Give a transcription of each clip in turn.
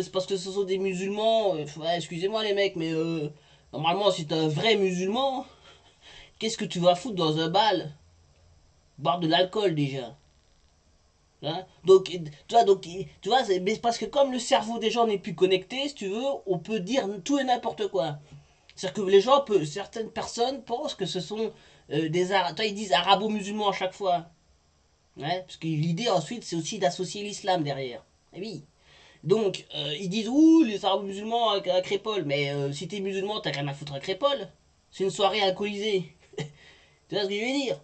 c'est parce que ce sont des musulmans. Ouais, excusez-moi les mecs, mais normalement, si t'es un vrai musulman, qu'est-ce que tu vas foutre dans un bal? Boire de l'alcool déjà. Hein, donc, tu vois, c'est parce que comme le cerveau des gens n'est plus connecté, si tu veux, on peut dire tout et n'importe quoi. C'est-à-dire que certaines personnes pensent que ce sont des Arabes. Ils disent arabo-musulmans à chaque fois. Ouais, parce que l'idée ensuite, c'est aussi d'associer l'islam derrière. Et oui. Donc, ils disent, ouh, les arabo-musulmans à Crépole. Mais si t'es musulman, t'as rien à foutre à Crépole. C'est une soirée alcoolisée. Tu vois ce que je veux dire?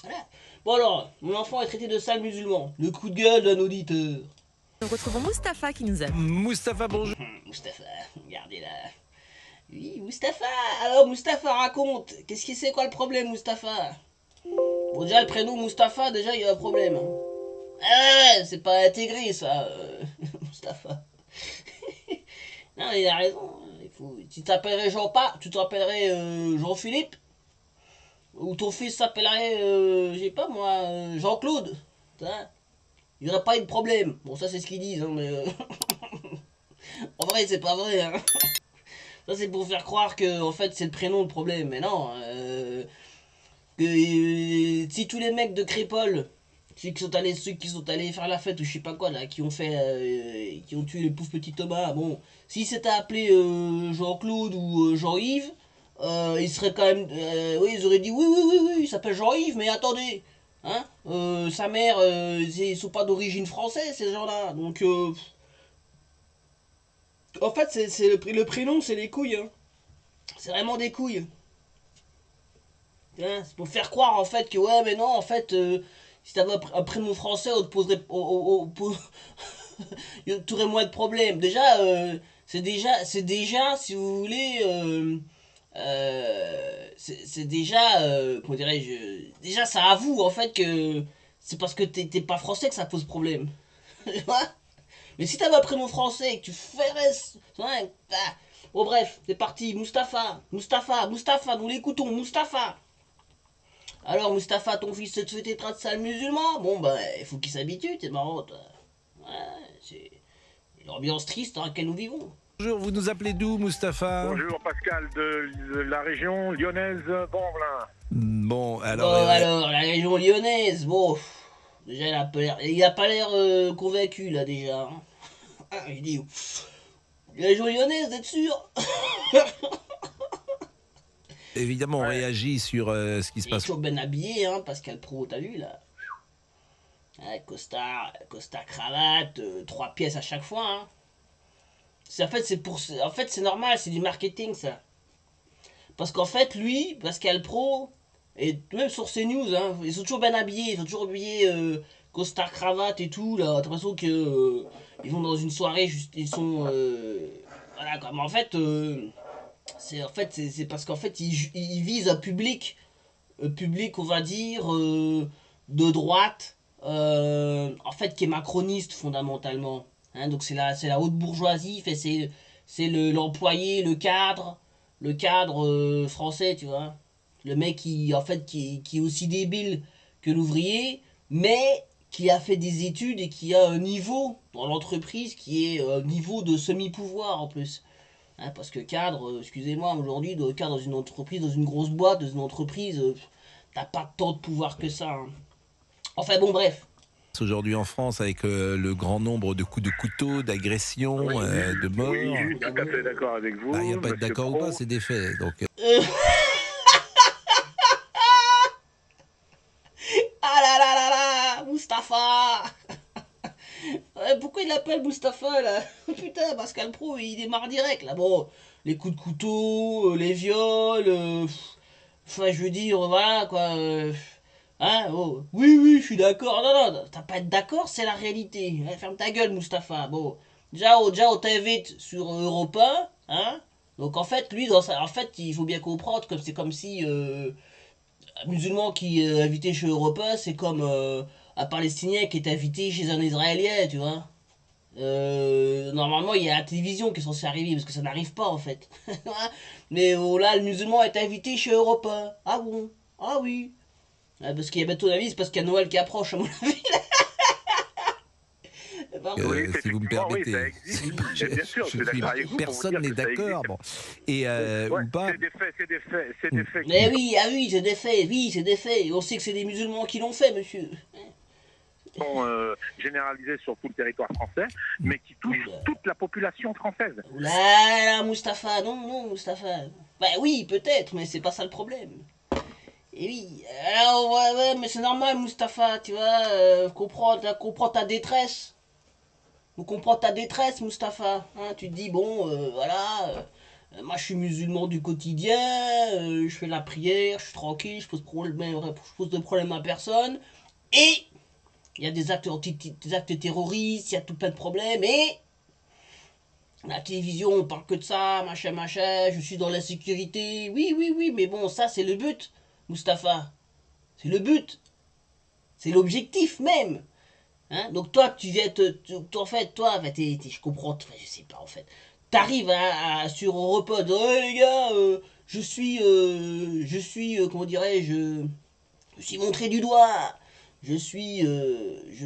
Voilà. Bon alors, mon enfant est traité de sale musulman. Le coup de gueule d'un auditeur. Nous retrouvons Mustapha qui nous a. Mustapha, bonjour. Mustapha, regardez là. Oui, Mustapha. Alors, Mustapha, raconte. Qu'est-ce que c'est quoi le problème, Mustapha? Bon, déjà, le prénom Mustapha, déjà, il y a un problème. Ah ouais, c'est pas intégré, ça, Mustapha. Non, il a raison. Tu t'appellerais Jean pas, tu t'appellerais Jean-Philippe. Ou ton fils s'appellerait, je sais pas moi, Jean-Claude. Hein. Il n'y aurait pas eu de problème. Bon, ça, c'est ce qu'ils disent, hein, mais. En vrai, c'est pas vrai. Hein. Ça, c'est pour faire croire que, en fait, c'est le prénom le problème. Mais non. Si tous les mecs de Crépole, ceux qui sont allés faire la fête ou je sais pas quoi là, qui ont tué le pauvre petit Thomas, bon, s'ils s'étaient appelés Jean-Claude ou Jean-Yves, ils seraient quand même, oui, ils auraient dit oui, oui, oui, oui, il s'appelle Jean-Yves, mais attendez, hein, sa mère, ils sont pas d'origine française ces gens-là, donc en fait c'est le prénom, c'est les couilles, hein. C'est vraiment des couilles. Hein, c'est pour faire croire en fait que ouais mais non en fait si t'avais un prénom français on te poserait t'aurais moins de problèmes. Déjà c'est déjà si vous voulez c'est déjà comment dirais-je déjà ça avoue en fait que c'est parce que t'es pas français que ça pose problème. Mais si t'avais un prénom français et que tu ferais ouais, ah. Bon bref c'est parti Mustapha Mustapha Mustapha nous l'écoutons Mustapha. Alors, Mustapha, ton fils se fait tétra de sale musulman. Bon, bah, il faut qu'il s'habitue, c'est marrant. Ouais, c'est l'ambiance triste dans laquelle nous vivons. Bonjour, vous nous appelez d'où, Mustapha? Bonjour Pascal de la région lyonnaise Bonvelin. Bon, Bon, alors, alors, la région lyonnaise, bon, déjà, il a pas l'air convaincu, là, déjà. Hein. Ah, il dit, la région lyonnaise, d'être sûr. évidemment, on Ouais. réagit sur ce qui se Il est passe. toujours bien habillé, hein, Pascal Pro, t'as vu, là. Ouais, costard, cravate, 3 pièces à chaque fois, hein. En fait, c'est normal, c'est du marketing, ça. Parce qu'en fait, lui, Pascal Pro, et même sur CNews, hein, ils sont toujours bien habillés, ils sont toujours habillés costard cravate et tout. Là, t'as l'impression que ils vont dans une soirée, juste, ils sont voilà quoi. Mais en fait, c'est parce qu'en fait ils visent un public, on va dire de droite, en fait qui est macroniste fondamentalement. Hein, donc c'est la haute bourgeoisie, fait c'est l'employé, le cadre français, tu vois. Le mec qui, en fait, qui est aussi débile que l'ouvrier, mais qui a fait des études et qui a un niveau dans l'entreprise qui est un niveau de semi-pouvoir en plus. Hein, parce que cadre, excusez-moi, aujourd'hui, de cadre dans une entreprise, dans une grosse boîte, dans une entreprise, t'as pas tant de pouvoir que ça. Hein. Enfin bon, bref. Aujourd'hui en France, avec le grand nombre de coups de couteau, d'agressions, Oui, de morts. oui, je suis tout à fait d'accord avec vous, Il n'y a pas être Monsieur d'accord ou Pro. pas, c'est des faits. Donc, Euh, ah là là là là, Mustapha. Ouais, pourquoi il l'appelle Mustapha là? Putain, Pascal Pro, il démarre direct là. Bon, les coups de couteau, les viols, enfin, je veux dire, voilà quoi. Hein, oh. Oui, oui, je suis d'accord. Non, non, t'as pas à être d'accord, c'est la réalité. Ouais, ferme ta gueule, Mustapha. Bon, déjà, on t'invite sur Europa, hein. Donc en fait, lui, en fait, il faut bien comprendre que c'est comme si un musulman qui est invité chez Europa, c'est comme un Palestinien qui est invité chez un Israélien, tu vois. Normalement, il y a la télévision qui est censée arriver, parce que ça n'arrive pas en fait. Mais oh, là, le musulman est invité chez Europa. Ah bon? Ah oui. Parce qu'il y a bientôt la vie, c'est parce qu'il y a Noël qui approche, à mon avis. Pardon. Oui, si vous me effectivement, oui, permettez. ça existe. Bien sûr, je suis d'accord avec vous pour vous Personne dire n'est que ça d'accord. existe. Bon. Et Ouais, ou pas. c'est des faits, c'est des faits, c'est des faits. Mais oui, ah oui, c'est des faits, oui, c'est des faits. On sait que c'est des musulmans qui l'ont fait, monsieur. Sont généralisés sur tout le territoire français, mais qui touchent toute la population française. Oula, Mustapha, non, non, Mustapha. Bah oui, peut-être, mais c'est pas ça le problème. Et oui, alors, ouais, mais c'est normal, Mustapha, tu vois, comprends ta détresse. On comprend ta détresse, Mustapha. Hein, tu te dis, bon, voilà, moi je suis musulman du quotidien, je fais la prière, je suis tranquille, je pose de problème à personne. Et il y a des actes terroristes, il y a tout plein de problèmes, et la télévision, on parle que de ça, machin, machin, je suis dans l'insécurité. Oui, oui, oui, mais bon, ça c'est le but, Mustapha. C'est le but. C'est l'objectif même. Hein, donc toi, tu viens en fait, je comprends, je sais pas en fait. T'arrives sur Europod, oh les gars, comment dirais-je, je suis montré du doigt. Je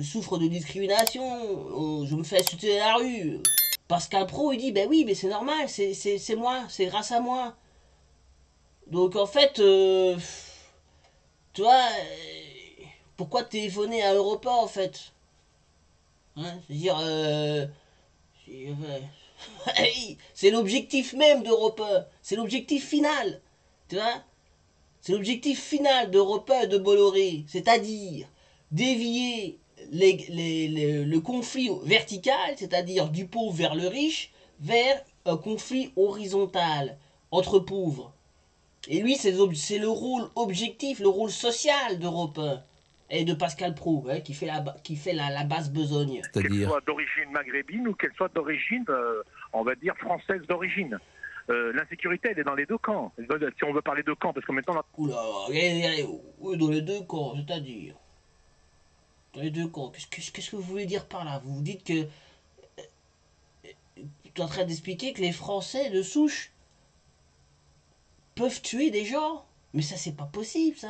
souffre de discrimination. Je me fais insulter à la rue. Pascal Pro, il dit, ben oui, mais c'est normal, c'est moi, c'est grâce à moi. Donc en fait, tu vois, pourquoi téléphoner à Europa en fait? Hein, c'est-à-dire, c'est l'objectif même d'Europe 1. C'est l'objectif final. Tu vois? C'est l'objectif final d'Europe 1 et de Bolloré. C'est-à-dire dévier le conflit vertical, c'est-à-dire du pauvre vers le riche, vers un conflit horizontal entre pauvres. Et lui, c'est le rôle objectif, le rôle social d'Europe 1 et de Pascal Pro, hein, qui fait la basse besogne. Qu'elle C'est-à-dire. soit d'origine maghrébine ou qu'elle soit d'origine, on va dire, française d'origine. L'insécurité, elle est dans les deux camps. Si on veut parler de camps, parce que maintenant, Oula, dans les deux camps, c'est-à-dire. Dans les deux camps. Qu'est-ce que vous voulez dire par là? Vous dites que. Tu es en train d'expliquer que les Français de souche peuvent tuer des gens? Mais ça, c'est pas possible, ça.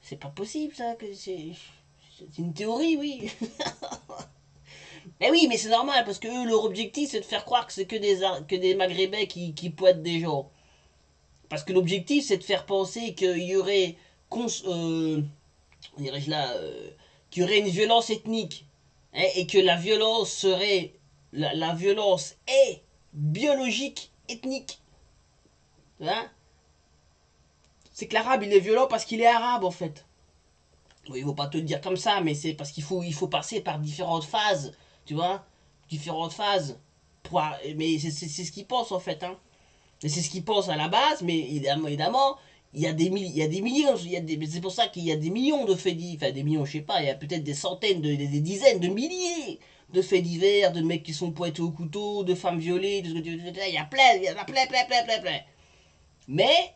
C'est pas possible, ça. C'est une théorie, oui. Mais oui, mais c'est normal, parce que eux, leur objectif, c'est de faire croire que c'est que des Maghrébins qui poètent des gens. Parce que l'objectif, c'est de faire penser qu'il y aurait. Dirais-je là, qu'il y aurait une violence ethnique, hein, et que la violence serait la violence est biologique, ethnique. Hein, c'est que l'arabe il est violent parce qu'il est arabe en fait. Bon, il ne faut pas te le dire comme ça, mais c'est parce il faut passer par différentes phases, tu vois, différentes phases. Mais c'est ce qu'ils pensent en fait, hein. Et c'est ce qu'ils pensent à la base, mais évidemment, il y a des millions, c'est pour ça qu'il y a des millions de faits divers, enfin des millions, je sais pas, il y a peut-être des centaines, des dizaines, de milliers de faits divers, de mecs qui sont pointés au couteau, de femmes violées, il y a plein, il y en a plein, plein, plein, plein, plein. Mais,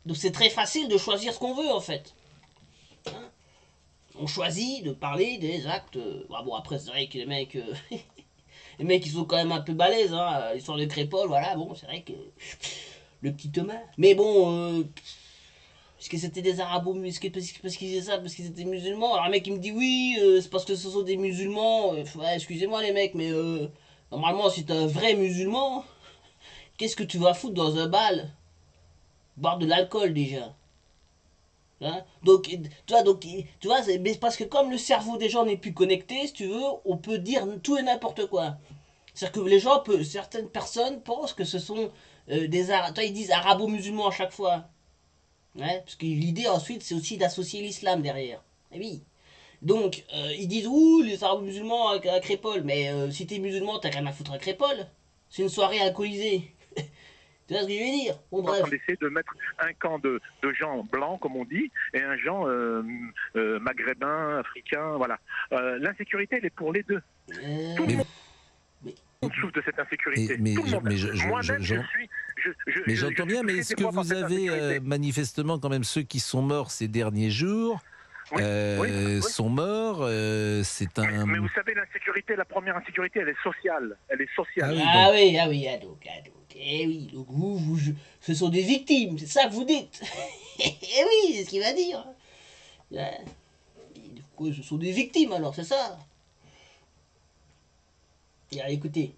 donc c'est très facile de choisir ce qu'on veut en fait. Hein, on choisit de parler des actes. Bon, après, c'est vrai que les mecs. Les mecs, ils sont quand même un peu balèzes, hein. L'histoire de Crépole, voilà, bon, c'est vrai que. Le petit Thomas. Mais bon, est-ce que c'était des arabos, est-ce que parce qu'ils disaient ça, parce qu'ils étaient musulmans? Alors un mec il me dit oui, c'est parce que ce sont des musulmans. Ouais, excusez-moi les mecs, mais normalement si t'es un vrai musulman, qu'est-ce que tu vas foutre dans un bal? Boire de l'alcool déjà. Hein, donc, tu vois, mais parce que comme le cerveau des gens n'est plus connecté, si tu veux, on peut dire tout et n'importe quoi. C'est-à-dire que certaines personnes pensent que ce sont toi ils disent arabo-musulmans à chaque fois. Ouais, parce que l'idée ensuite c'est aussi d'associer l'islam derrière. Et oui. Donc ils disent ouh les arabo-musulmans à Crépole, mais si t'es musulman t'as rien à foutre à Crépole. C'est une soirée alcoolisée. Tu vois ce que je veux dire? Bon on est en train bref. d'essayer de mettre un camp de gens blancs, comme on dit, et un gens maghrébins, africains, voilà. L'insécurité, elle est pour les deux. Tout le monde souffre de cette insécurité. Mais Tout le monde. Moi-même, mais j'entends bien, mais est-ce que vous avez manifestement quand même ceux qui sont morts ces derniers jours oui. sont morts, c'est un... Mais vous savez, l'insécurité, la première insécurité, elle est sociale. Elle est sociale. Ah oui, donc. Eh oui, donc ce sont des victimes, c'est ça que vous dites. Eh oui, c'est ce qu'il va dire. Du coup, ce sont des victimes alors, c'est ça. Écoutez.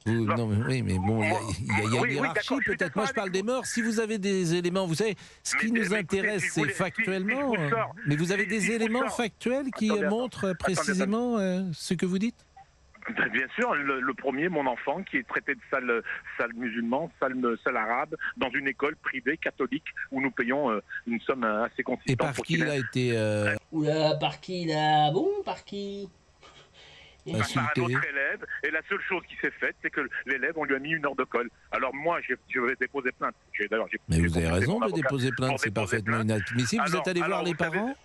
Non, mais oui, mais bon, il y a une Oui, hiérarchie d'accord, je suis peut-être. d'accord Moi, je avec parle vous. des morts. Si vous avez des éléments, vous savez, ce qui nous intéresse, si je c'est voulais- si je factuellement. vous sors- Mais vous avez si des je vous éléments sors- factuels qui Attendez, montrent attendez. précisément ce que vous dites? Ben, bien sûr, le premier, mon enfant, qui est traité de sale musulman, sale arabe, dans une école privée catholique où nous payons une somme assez Et consistante par pour qui qu'il il ait a été Oula, par qui là? Bon, par qui? par un insulté? autre élève. Et la seule chose qui s'est faite, c'est que l'élève, on lui a mis 1 heure de colle. Alors moi, je vais déposer plainte. D'ailleurs, Mais j'ai vous avez consulté raison mon de avocat déposer plainte, pour c'est déposer parfaitement plainte. inadmissible. Vous êtes allé voir les vous savez, parents?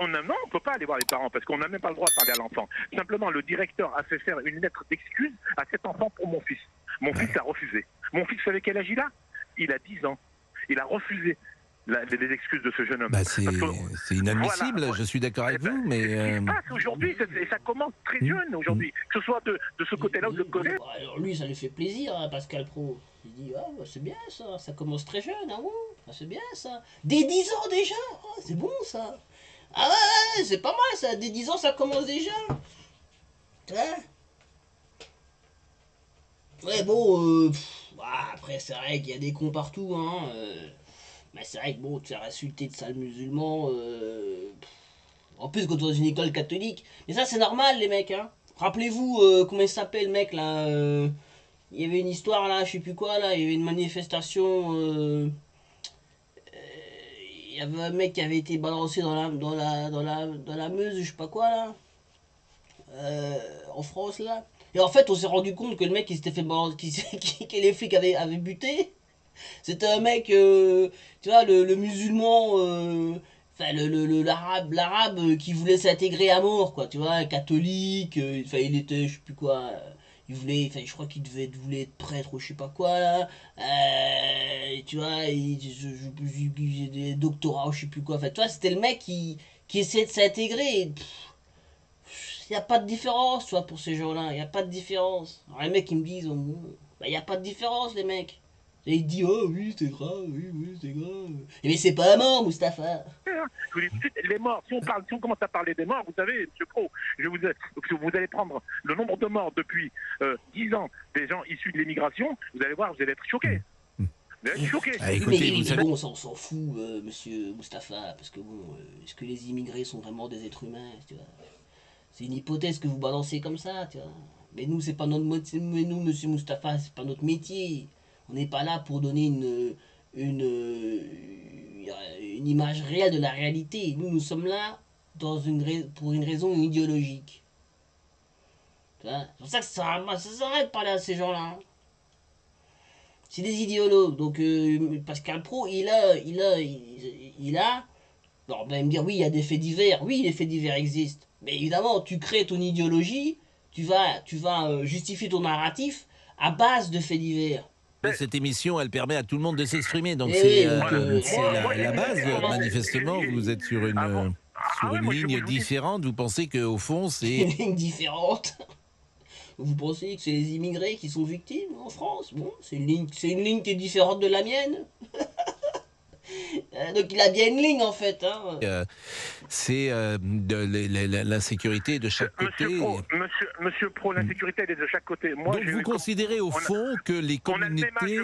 non, on ne peut pas aller voir les parents parce qu'on n'a même pas le droit de parler à l'enfant. Simplement, le directeur a fait faire une lettre d'excuse à cet enfant pour mon fils. Mon fils a refusé. Mon fils, vous savez quel âge il a? Il a 10 ans. Il a refusé les excuses de ce jeune homme. Bah, c'est inadmissible, Voilà. je suis d'accord avec vous, mais... C'est ce qui se passe aujourd'hui, et ça commence très jeune aujourd'hui, que ce soit de ce côté-là ou de l'autre côté. Bon, alors lui, ça lui fait plaisir, hein, Pascal Pro. Il dit, ah, bah, c'est bien ça commence très jeune, ah bon, ah, c'est bien ça. Dès 10 ans déjà, ah, c'est bon ça. Ah ouais, c'est pas mal ça, dès 10 ans ça commence déjà. Tu vois? Ouais, bon, après c'est vrai qu'il y a des cons partout, hein. Mais c'est vrai que bon, te faire insulter de sale musulman, en plus quand on est dans une école catholique. Mais ça c'est normal les mecs, hein. Rappelez-vous, comment il s'appelle le mec là il y avait une histoire là, je sais plus quoi là, il y avait une manifestation. Il y avait un mec qui avait été balancé dans la Meuse, je sais pas quoi là, en France là. Et en fait, on s'est rendu compte que le mec qui s'était fait balancer, que les flics avaient buté, c'était un mec, tu vois, le musulman, enfin l'arabe qui voulait s'intégrer à mort, quoi, tu vois, un catholique, enfin il était, je sais plus quoi, il voulait, enfin je crois qu'il voulait être prêtre ou je sais pas quoi là, tu vois, j'ai des doctorats ou je sais plus quoi, enfin tu vois, c'était le mec qui essayait de s'intégrer. Il n'y a pas de différence, tu vois, pour ces gens-là, il n'y a pas de différence. Alors les mecs ils me disent, oh, bah il n'y a pas de différence les mecs. Et il dit, oh oui, c'est grave, oui, c'est grave. Et mais c'est pas un mort, Mustapha. Je vous dis tout de suite, les morts, si on commence à parler des morts, vous savez, M. Pro, vous allez prendre le nombre de morts depuis 10 ans des gens issus de l'immigration, vous allez voir, vous allez être choqués. Vous allez être choqués. Ah, écoutez, vous savez... bon, on s'en fout, monsieur Mustapha, parce que bon, est-ce que les immigrés sont vraiment des êtres humains, tu vois? C'est une hypothèse que vous balancez comme ça, tu vois. Mais nous, c'est pas notre métier, mais nous, monsieur Mustapha, c'est pas notre métier. On n'est pas là pour donner une image réelle de la réalité. Nous, nous sommes là pour une raison idéologique. Tu vois? C'est pour ça que ça s'arrête de parler à ces gens-là. Hein. C'est des idéologues. Donc, Pascal Pro, il a. Alors, on va me dire, oui, il y a des faits divers. Oui, les faits divers existent. Mais évidemment, tu crées ton idéologie, tu vas justifier ton narratif à base de faits divers. Cette émission, elle permet à tout le monde de s'exprimer, donc Et c'est oui, la base. Manifestement, vous êtes sur une ligne différente. Vous pensez qu'au fond, c'est une ligne différente. Vous pensez que c'est les immigrés qui sont victimes en France? Bon, c'est une ligne qui est différente de la mienne. Donc il a bien une ligne en fait. Hein. C'est l'insécurité de chaque côté. Monsieur Pro, l'insécurité elle est de chaque côté. Moi, donc vous considérez au fond que les communautés...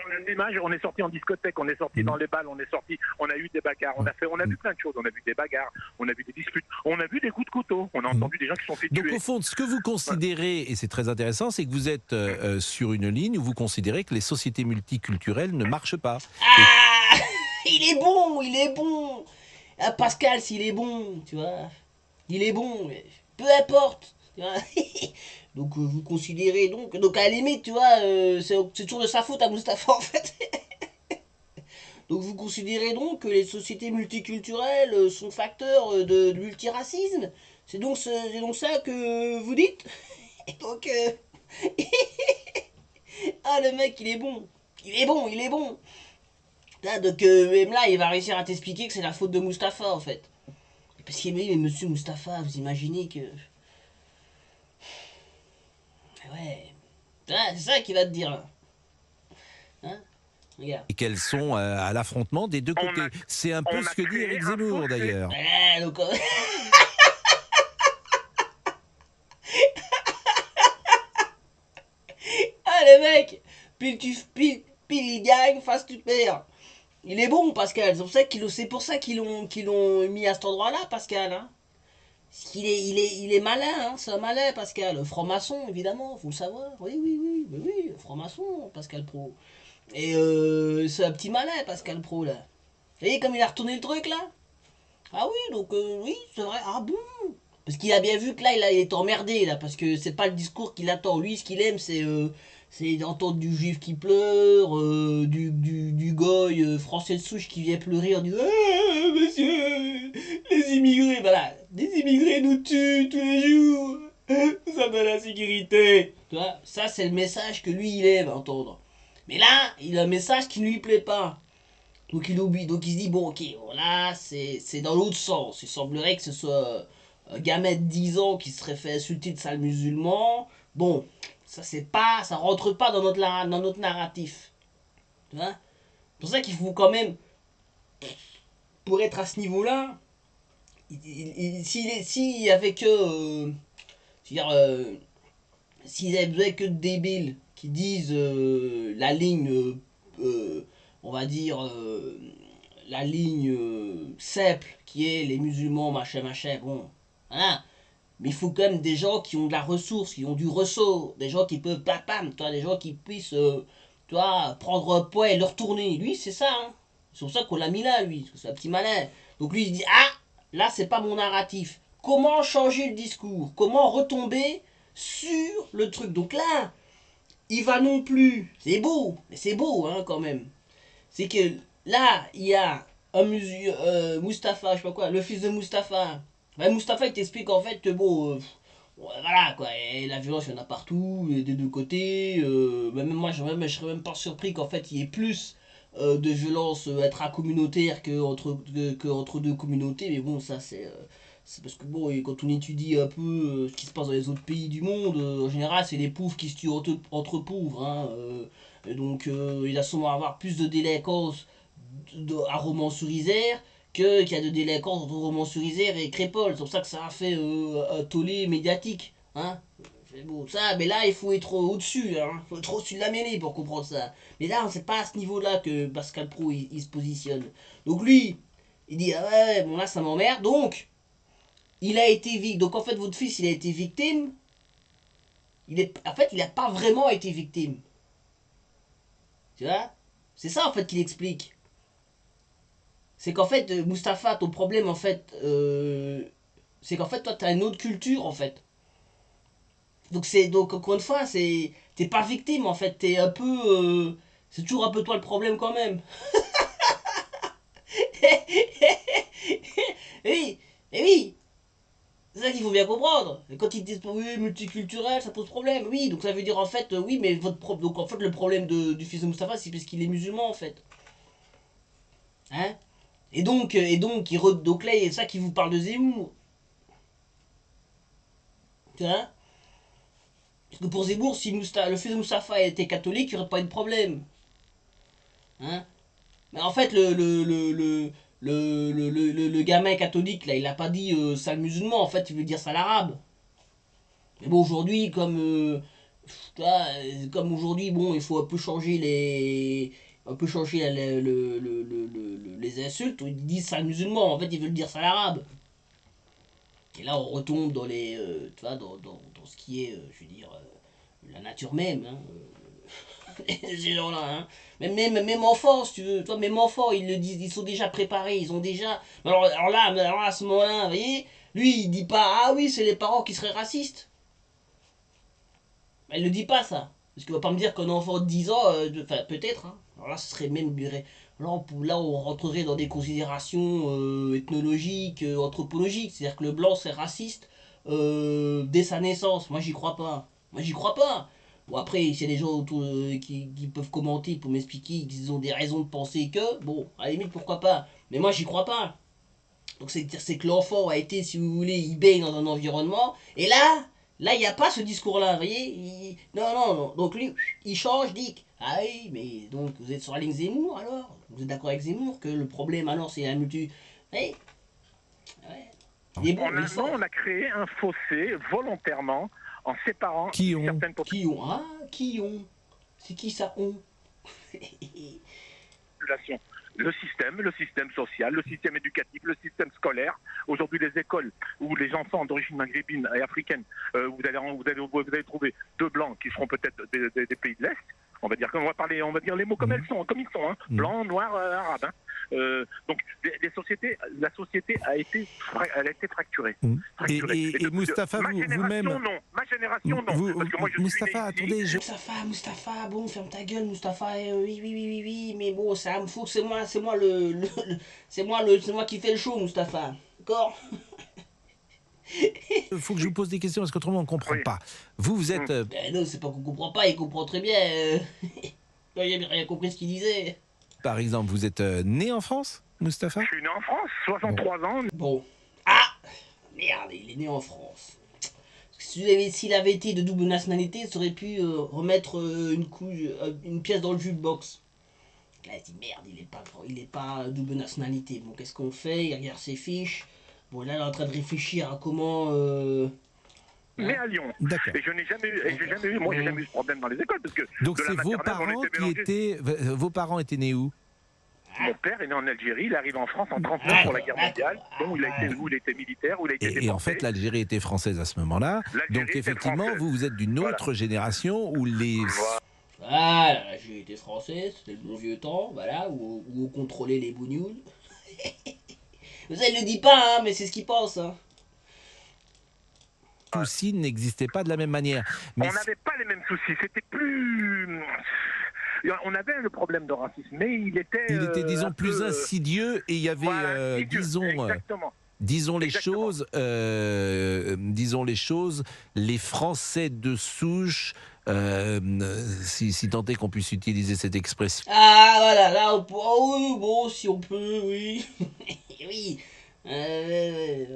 On a une image, on est sorti en discothèque, on est sorti dans les balles, on a eu des bagarres, on a vu plein de choses, on a vu des bagarres, on a vu des disputes, on a vu des coups de couteau, on a entendu des gens qui sont fait tuer. Donc au fond, ce que vous considérez, et c'est très intéressant, c'est que vous êtes sur une ligne où vous considérez que les sociétés multiculturelles ne marchent pas. Ah, il est bon. Ah, Pascal, s'il est bon, tu vois, il est bon, peu importe. Tu vois. Donc vous considérez donc à la limite, tu vois, c'est toujours de sa faute à Mustapha en fait. Donc vous considérez donc que les sociétés multiculturelles sont facteurs de multiracisme. C'est donc ça que vous dites. Donc ah le mec il est bon. Là, donc même là il va réussir à t'expliquer que c'est la faute de Mustapha en fait. Parce qu'il mais monsieur Mustapha, vous imaginez que... Ouais. C'est ça qu'il va te dire là. Hein? Regarde. Et qu'elles sont à l'affrontement des deux côtés. C'est un peu ce que dit Éric Zemmour d'ailleurs. Ouais, donc... mecs, pile il gagne, face tu perds. Il est bon, Pascal. C'est pour ça qu'ils l'ont mis à cet endroit-là, Pascal. Hein. Parce qu'il il est malin, hein. C'est un malin, Pascal. Franc-maçon, évidemment, faut le savoir. Oui, franc-maçon, Pascal Pro. Et c'est un petit malin, Pascal Pro, là. Vous voyez comme il a retourné le truc, là? Ah oui, donc oui, c'est vrai. Ah bon? Parce qu'il a bien vu que là, il est emmerdé, là. Parce que c'est pas le discours qu'il attend. Lui, ce qu'il aime, c'est d'entendre du juif qui pleure, du goy français de souche qui vient pleurer en disant ah, monsieur, les immigrés, voilà, des immigrés nous tuent tous les jours, nous sommes dans la sécurité. Tu vois, ça c'est le message que lui il aime entendre. Mais là, il a un message qui ne lui plaît pas. Donc il oublie, donc il se dit bon ok, voilà, c'est dans l'autre sens. Il semblerait que ce soit un gamin de 10 ans qui serait fait insulter de sale musulman. Bon, ça rentre pas dans notre narratif. Tu vois? C'est pour ça qu'il faut quand même, pour être à ce niveau-là, s'il y avait que, s'il y avait que de débiles qui disent la ligne, on va dire, la ligne simple qui est les musulmans, machin, bon, voilà. Mais il faut quand même des gens qui ont de la ressource, qui ont du ressort, des gens qui peuvent toi, des gens qui puissent prendre un poids et le retourner. Lui, c'est ça. Hein. C'est pour ça qu'on l'a mis là, lui. C'est un petit malin. Donc lui, il dit ah, là, c'est pas mon narratif. Comment changer le discours? Comment retomber sur le truc? Donc là, il va non plus. C'est beau, mais c'est beau hein, quand même. C'est que là, il y a un Mustapha, je sais pas quoi, le fils de Mustapha. Ben, Mustapha, il t'explique en fait que bon, voilà quoi, et la violence, il y en a partout, des deux côtés. Même moi, je serais même pas surpris qu'en fait, il y ait plus de violence intracommunautaire que entre deux communautés. Mais bon, ça, c'est parce que bon, et quand on étudie un peu ce qui se passe dans les autres pays du monde, en général, c'est les pauvres qui se tuent entre pauvres. Hein, et donc, il a sûrement à avoir plus de délinquance à Romans-sur-Isère qu'il y a de délinquance entre Romans-sur-Isère et Crépol. C'est pour ça que ça a fait un tollé médiatique. Hein. Bon, ça, mais là, il faut être au-dessus. Hein. Il faut être au-dessus de la mêlée pour comprendre ça. Mais là, c'est pas à ce niveau-là que Pascal Pro il se positionne. Donc lui, il dit ah ouais, bon là, ça m'emmerde. Donc, il a été victime. Donc en fait, votre fils, il a été victime. En fait, il n'a pas vraiment été victime. Tu vois? C'est ça en fait qu'il explique. C'est qu'en fait, Mustapha, ton problème en fait, c'est qu'en fait, toi, t'as une autre culture en fait. Donc encore une fois, t'es pas victime en fait, t'es un peu, c'est toujours un peu toi le problème quand même. Et oui, c'est ça qu'il faut bien comprendre. Et quand ils disent oui, multiculturel, ça pose problème. Oui, donc ça veut dire en fait, oui, mais donc en fait le problème du fils de Mustapha, c'est parce qu'il est musulman en fait. Hein? Et donc donc là, c'est ça qui vous parle de Zemmour. Tu vois? Parce que pour Zemmour, si le fils de Mustapha était catholique, il n'y aurait pas eu de problème. Hein? Mais en fait, le gamin catholique, là, il n'a pas dit sale musulman, en fait, il veut dire sale arabe. Mais bon, aujourd'hui, comme aujourd'hui, bon, il faut un peu changer les insultes, ils disent sale musulman, en fait, ils veulent dire sale arabe. Et là, on retombe dans dans ce qui est, je veux dire, la nature même, hein. Ces gens-là, hein. Même enfants, si tu veux, toi, même enfants, ils le disent, ils sont déjà préparés, ils ont déjà. Alors là, à ce moment-là, vous voyez, lui, il dit pas, ah oui, c'est les parents qui seraient racistes. Il le dit pas, ça. Parce qu'il va pas me dire qu'un enfant de 10 ans, enfin, peut-être, hein. Alors là, ce serait même. Là, on rentrerait dans des considérations ethnologiques, anthropologiques. C'est-à-dire que le blanc, c'est raciste dès sa naissance. Moi, j'y crois pas. Bon, après, s'il y a des gens autour, qui peuvent commenter pour m'expliquer qu'ils ont des raisons de penser que, bon, à la limite, pourquoi pas. Mais moi, j'y crois pas. Donc, c'est que l'enfant a été, si vous voulez, il baigne dans un environnement. Et là, il n'y a pas ce discours-là, vous voyez. Non. Donc, lui, il change, dit ah oui, mais donc, vous êtes sur la ligne Zemmour, alors? Vous êtes d'accord avec Zemmour que le problème, alors, c'est la multi. Ouais. En un an, on a créé un fossé volontairement en séparant certaines populations. Qui ont C'est qui ça, on? Le système social, le système éducatif, le système scolaire. Aujourd'hui, les écoles où les enfants d'origine maghrébine et africaine, vous allez trouver 2 blancs qui seront peut-être des pays de l'Est. On va dire les mots comme ils sont, hein. Blanc, noir, arabe. Hein. Donc, la société elle a été fracturée. Et Mustapha, vous-même... Ma génération, non. Parce que moi, je Mustapha, suis né ici. attendez, Mustapha, bon, ferme ta gueule, Mustapha. Oui, mais bon, ça me faut que c'est moi qui fais le show, Mustapha. D'accord? il faut que je vous pose des questions parce qu'autrement on ne comprend pas. Vous êtes... Non, c'est pas qu'on comprend pas, il comprend très bien. J'ai rien compris ce qu'il disait. Par exemple, vous êtes né en France, Mustapha? Je suis né en France, 63 ans. Bon. Ah! Merde, il est né en France. S'il avait été de double nationalité, ça aurait pu remettre une pièce dans le jukebox. Là, il dit merde, il est pas double nationalité. Bon, qu'est-ce qu'on fait? Il regarde ses fiches. Bon, là, il est en train de réfléchir à comment... Né à Lyon. D'accord. Et je n'ai jamais eu ce problème dans les écoles. Parce que Donc de la c'est vos maternelle, parents on était mélangés. Vos parents étaient nés où? Mon père est né en Algérie, il arrive en France en 1939 pour la guerre mondiale, où il a été militaire, où il a été déporté. Et en fait, l'Algérie était française à ce moment-là. Donc était effectivement, française. vous êtes d'une autre génération où les... Voilà, j'ai été français, c'était le bon vieux temps, voilà, où on contrôlait les bougnoules. Ça, il le dit pas, hein, mais c'est ce qu'il pense, hein. soucis n'existaient pas de la même manière. Mais on n'avait pas les mêmes soucis, c'était plus... On avait le problème de racisme, mais il était disons, plus insidieux et il y avait, voilà, disons les choses, les Français de souche, si tant est qu'on puisse utiliser cette expression. Ah, voilà, là, oui, bon, si on peut, oui. Oui. Il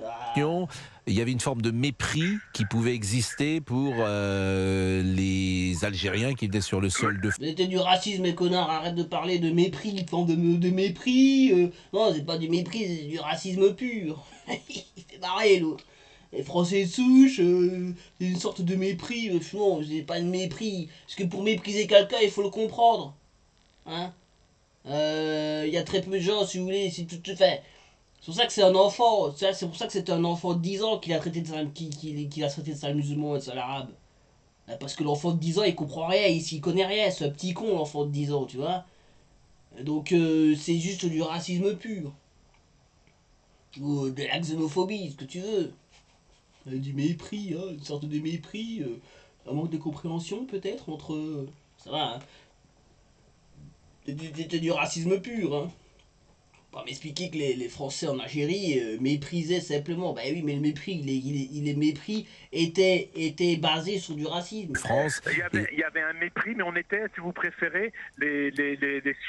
y avait une forme de mépris qui pouvait exister pour les Algériens qui étaient sur le sol de... C'était du racisme, mes connards, arrête de parler de mépris, il parle de mépris. Non, c'est pas du mépris, c'est du racisme pur. Il fait marrer, l'autre. Les Français de souche, c'est une sorte de mépris. Non, c'est pas de mépris. Parce que pour mépriser quelqu'un, il faut le comprendre. Hein? Il y a très peu de gens, si vous voulez, si tout fait... C'est pour ça que c'est un enfant, c'est pour ça que c'est un enfant de 10 ans qu'il a traité de sale, qu'il a traité de sale musulman et de sale arabe. Parce que l'enfant de 10 ans il comprend rien, il connaît rien, c'est un petit con l'enfant de 10 ans, tu vois. Donc c'est juste du racisme pur. Ou de la xénophobie, ce que tu veux. Du mépris, hein, une sorte de mépris, un manque de compréhension peut-être entre... ça va, hein. C'est du racisme pur, hein. Pas m'expliquer que les Français en Algérie méprisaient simplement. Bah oui, mais le mépris, les mépris étaient basés sur du racisme. France. Il y avait un mépris, mais on était, si vous préférez, les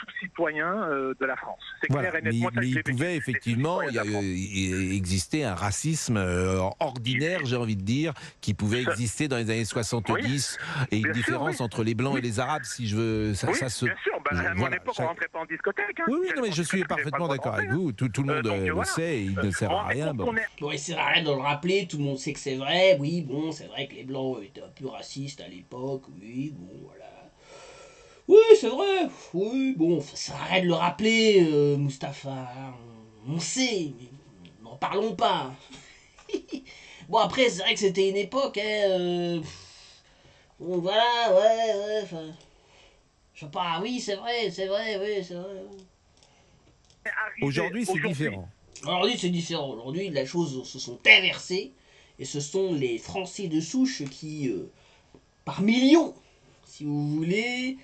sous-citoyens de la France. C'est voilà, clair et net. mais il pouvait effectivement exister un racisme ordinaire, j'ai envie de dire, qui pouvait exister dans les années 70, et une différence entre les Blancs et les Arabes, si je veux... Ça se... bien sûr. À mon époque, on ne rentrait pas en discothèque. Hein. Oui, non, mais je suis parfaitement d'accord avec vous. Tout le monde le sait, il ne sert à rien. Bon, il sert à rien de le rappeler, tout le monde sait que c'est vrai. Oui, bon, c'est vrai que les Blancs étaient un peu racistes à l'époque. Oui, bon, voilà. Oui, c'est vrai. Oui, bon, ça sert à rien de le rappeler, Mustapha. On sait, mais n'en parlons pas. Bon, après, c'est vrai que c'était une époque, hein. Bon, voilà, ouais, enfin... Je sais pas, oui, c'est vrai, oui, c'est vrai. Aujourd'hui, c'est différent. Aujourd'hui, c'est différent. Aujourd'hui, les choses se sont inversées. Et ce sont les Français de souche qui, par millions, si vous voulez,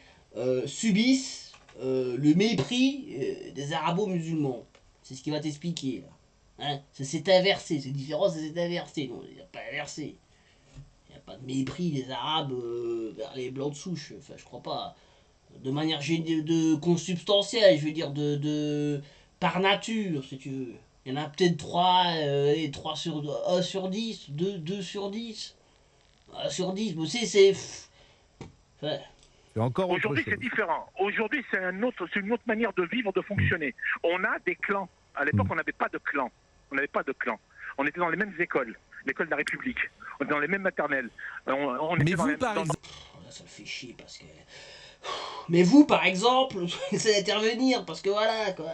subissent le mépris des arabo-musulmans. C'est ce qui va t'expliquer, là. Hein, ça s'est inversé. C'est différent, ça s'est inversé. Non, il n'y a pas inversé. Il n'y a pas de mépris des Arabes vers les Blancs de souche. Enfin, je crois pas. De manière consubstantielle, je veux dire, par nature, si tu veux. Il y en a peut-être 1 sur 10, 2 sur 10. 1 sur 10, mais c'est... Enfin, encore aujourd'hui, c'est différent. Aujourd'hui, c'est une autre manière de vivre, de fonctionner. On a des clans. À l'époque, on n'avait pas de clans. On était dans les mêmes écoles. L'école de la République. On était dans les mêmes maternelles. Mais vous, par exemple... Là, ça me fait chier parce que... Mais vous, par exemple, essayez d'intervenir, parce que voilà, quoi.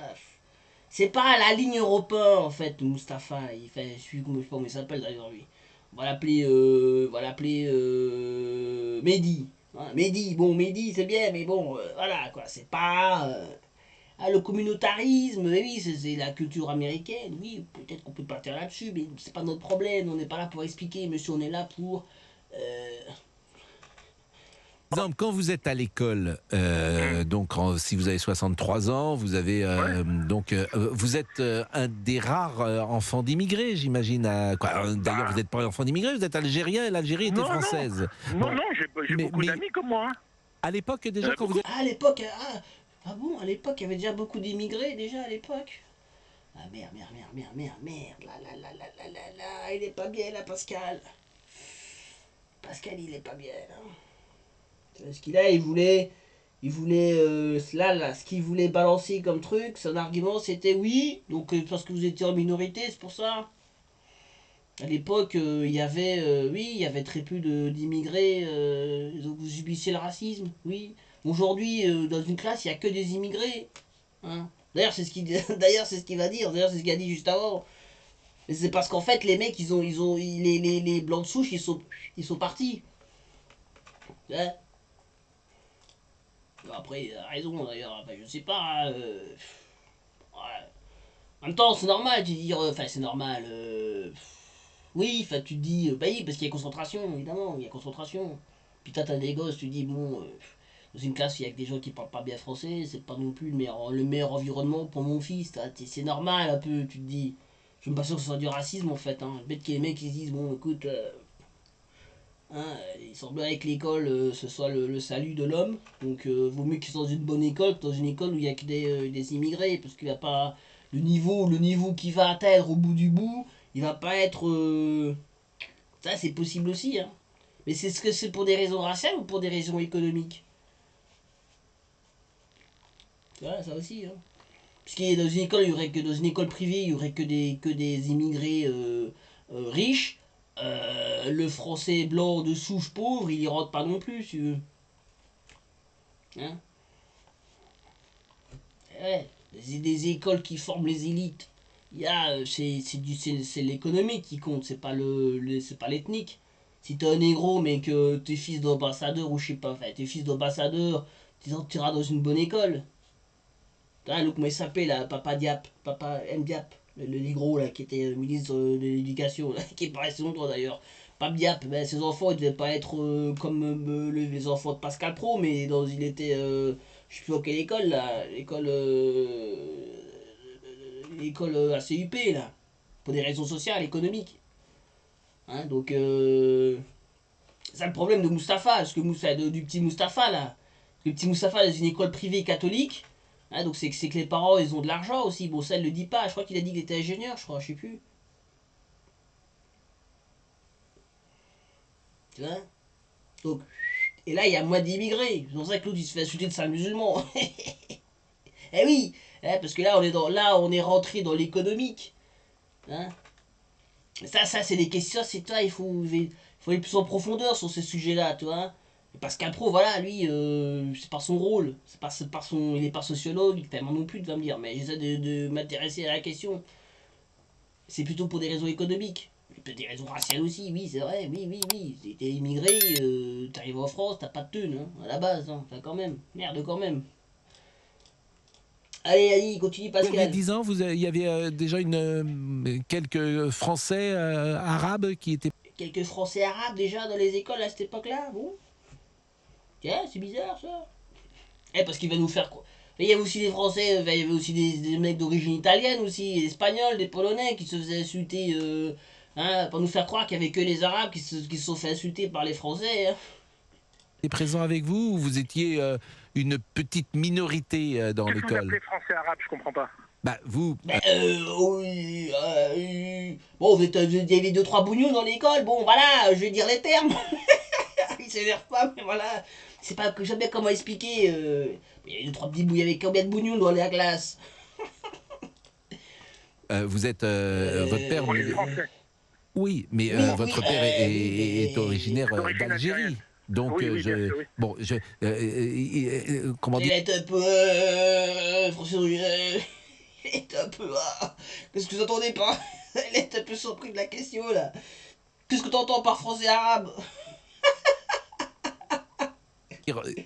C'est pas la ligne européenne, en fait, Mustapha. Il fait, je sais pas comment il s'appelle d'ailleurs, lui. On va l'appeler Mehdi. Hein, Mehdi, bon, Mehdi, c'est bien, mais bon, voilà, quoi. C'est pas... le communautarisme, oui, c'est la culture américaine, oui, peut-être qu'on peut partir là-dessus, mais c'est pas notre problème, on n'est pas là pour expliquer, monsieur, on est là pour... Par exemple, quand vous êtes à l'école, donc si vous avez 63 ans, vous avez vous êtes un des rares enfants d'immigrés, j'imagine. D'ailleurs, vous n'êtes pas enfant d'immigrés, vous êtes algérien et l'Algérie était Non, française. non, non, j'ai beaucoup d'amis comme moi. Hein. À l'époque, déjà, quand vous êtes... à l'époque, ah bon, à l'époque, il y avait déjà beaucoup d'immigrés, déjà, à l'époque. Ah merde, là, il est pas bien, là, Pascal. Pascal, il est pas bien, là. Parce qu'il a, là, ce qu'il voulait balancer comme truc, son argument c'était oui, donc parce que vous étiez en minorité, c'est pour ça. À l'époque, il y avait très peu d'immigrés, donc vous subissiez le racisme, oui. Aujourd'hui, dans une classe, il n'y a que des immigrés. Hein. D'ailleurs, c'est ce qu'il va dire, d'ailleurs, c'est ce qu'il a dit juste avant. Et c'est parce qu'en fait, les mecs, les blancs de souche, ils sont partis. Hein. Après, il a raison d'ailleurs, enfin, je sais pas. Ouais. En même temps, c'est normal, tu dis, enfin, c'est normal. Oui, enfin, tu te dis, bah oui, parce qu'il y a concentration, évidemment, il y a concentration. Puis t'as des gosses, tu dis, bon, dans une classe, il y a que des gens qui parlent pas bien français, c'est pas non plus le meilleur environnement pour mon fils, c'est normal un peu, tu te dis. Je suis pas sûr que ce soit du racisme en fait, hein. Bête qu'il y ait des mecs qui se disent, bon, écoute. Hein, il semblerait que l'école ce soit le salut de l'homme, donc vaut mieux qu'ils soient dans une bonne école que dans une école où il n'y a que des immigrés, parce qu'il n'y a pas le niveau qu'il va atteindre au bout du bout, il va pas être... Ça c'est possible aussi, hein. Mais c'est ce que c'est pour des raisons raciales ou pour des raisons économiques? Voilà, ça aussi, hein. Parce que dans une école, il y aurait que dans une école privée, il y aurait que des immigrés riches. Le français blanc de souche pauvre, il y rentre pas non plus, si tu veux. Hein? Ouais, des écoles qui forment les élites. Il y a, c'est l'économie qui compte, c'est pas c'est pas l'ethnique. Si t'es un négro mais que t'es fils d'ambassadeur ou je sais pas, enfin t'es fils d'ambassadeur, tu iras dans une bonne école. Hein, le comment il s'appelle là, Papa Diap, Papa M Diap, le négro là qui était ministre de l'éducation, là, qui est pas resté longtemps d'ailleurs. Pape Diap, ben, ses enfants ils devaient pas être comme les enfants de Pascal Pro, mais il était, je sais plus dans quelle école là, l'école ACUP là, pour des raisons sociales, économiques. Hein, donc c'est ça le problème de Mustapha, parce que du petit Mustapha là, le petit Mustapha dans une école privée catholique. Hein, donc c'est que les parents ils ont de l'argent aussi. Bon, ça elle le dit pas. Je crois qu'il a dit qu'il était ingénieur, je crois, je sais plus. Tu vois. Donc, et là il y a moins d'immigrés. C'est pour ça que l'autre il se fait insulter de saint musulman. Eh oui, hein, parce que là on est rentré dans l'économique. Hein. Ça c'est des questions, c'est toi, il faut aller plus en profondeur sur ces sujets-là, tu vois. Pascal Pro, voilà, lui, c'est par son rôle, il est pas sociologue, tellement non plus, tu vas me dire, mais j'essaie de m'intéresser à la question. C'est plutôt pour des raisons économiques, peut-être des raisons raciales aussi, oui, c'est vrai, oui. T'es immigré, t'arrives en France, t'as pas de thunes, hein, à la base, hein, enfin quand même, merde quand même. Allez, continue Il y avait Pascal. 10 ans, il y avait déjà quelques Français arabes qui étaient... Quelques Français arabes déjà dans les écoles à cette époque-là, bon. Tiens, c'est bizarre ça. Parce qu'il va nous faire quoi. Il y avait aussi des Français, il y avait aussi des mecs d'origine italienne aussi, des Espagnols, des Polonais qui se faisaient insulter, hein, pour nous faire croire qu'il n'y avait que les Arabes qui se sont fait insulter par les Français. Hein. présents avec vous ou vous étiez une petite minorité dans Qu'est-ce que vous l'école? appelez français arabe? Je comprends pas. Bah, vous... Oui, bon, il y avait 2-3 bougnons dans l'école, bon voilà, je vais dire les termes. Il s'énerve pas, mais voilà. C'est pas que jamais comment expliquer. Il y avait 2-3 petits bouillons, il y avait combien de bougnons dans la classe? vous êtes... votre père... On est français. Oui, mais Oui, votre oui, père oui, est originaire d'origine d'Algérie. algérienne. Donc, Oui, oui, bien sûr, oui. bon, comment Il dire? est un peu... Français, il est un peu... Qu'est-ce que vous entendez pas? Il est un peu surpris de la question, là. Qu'est-ce que t'entends par français arabe?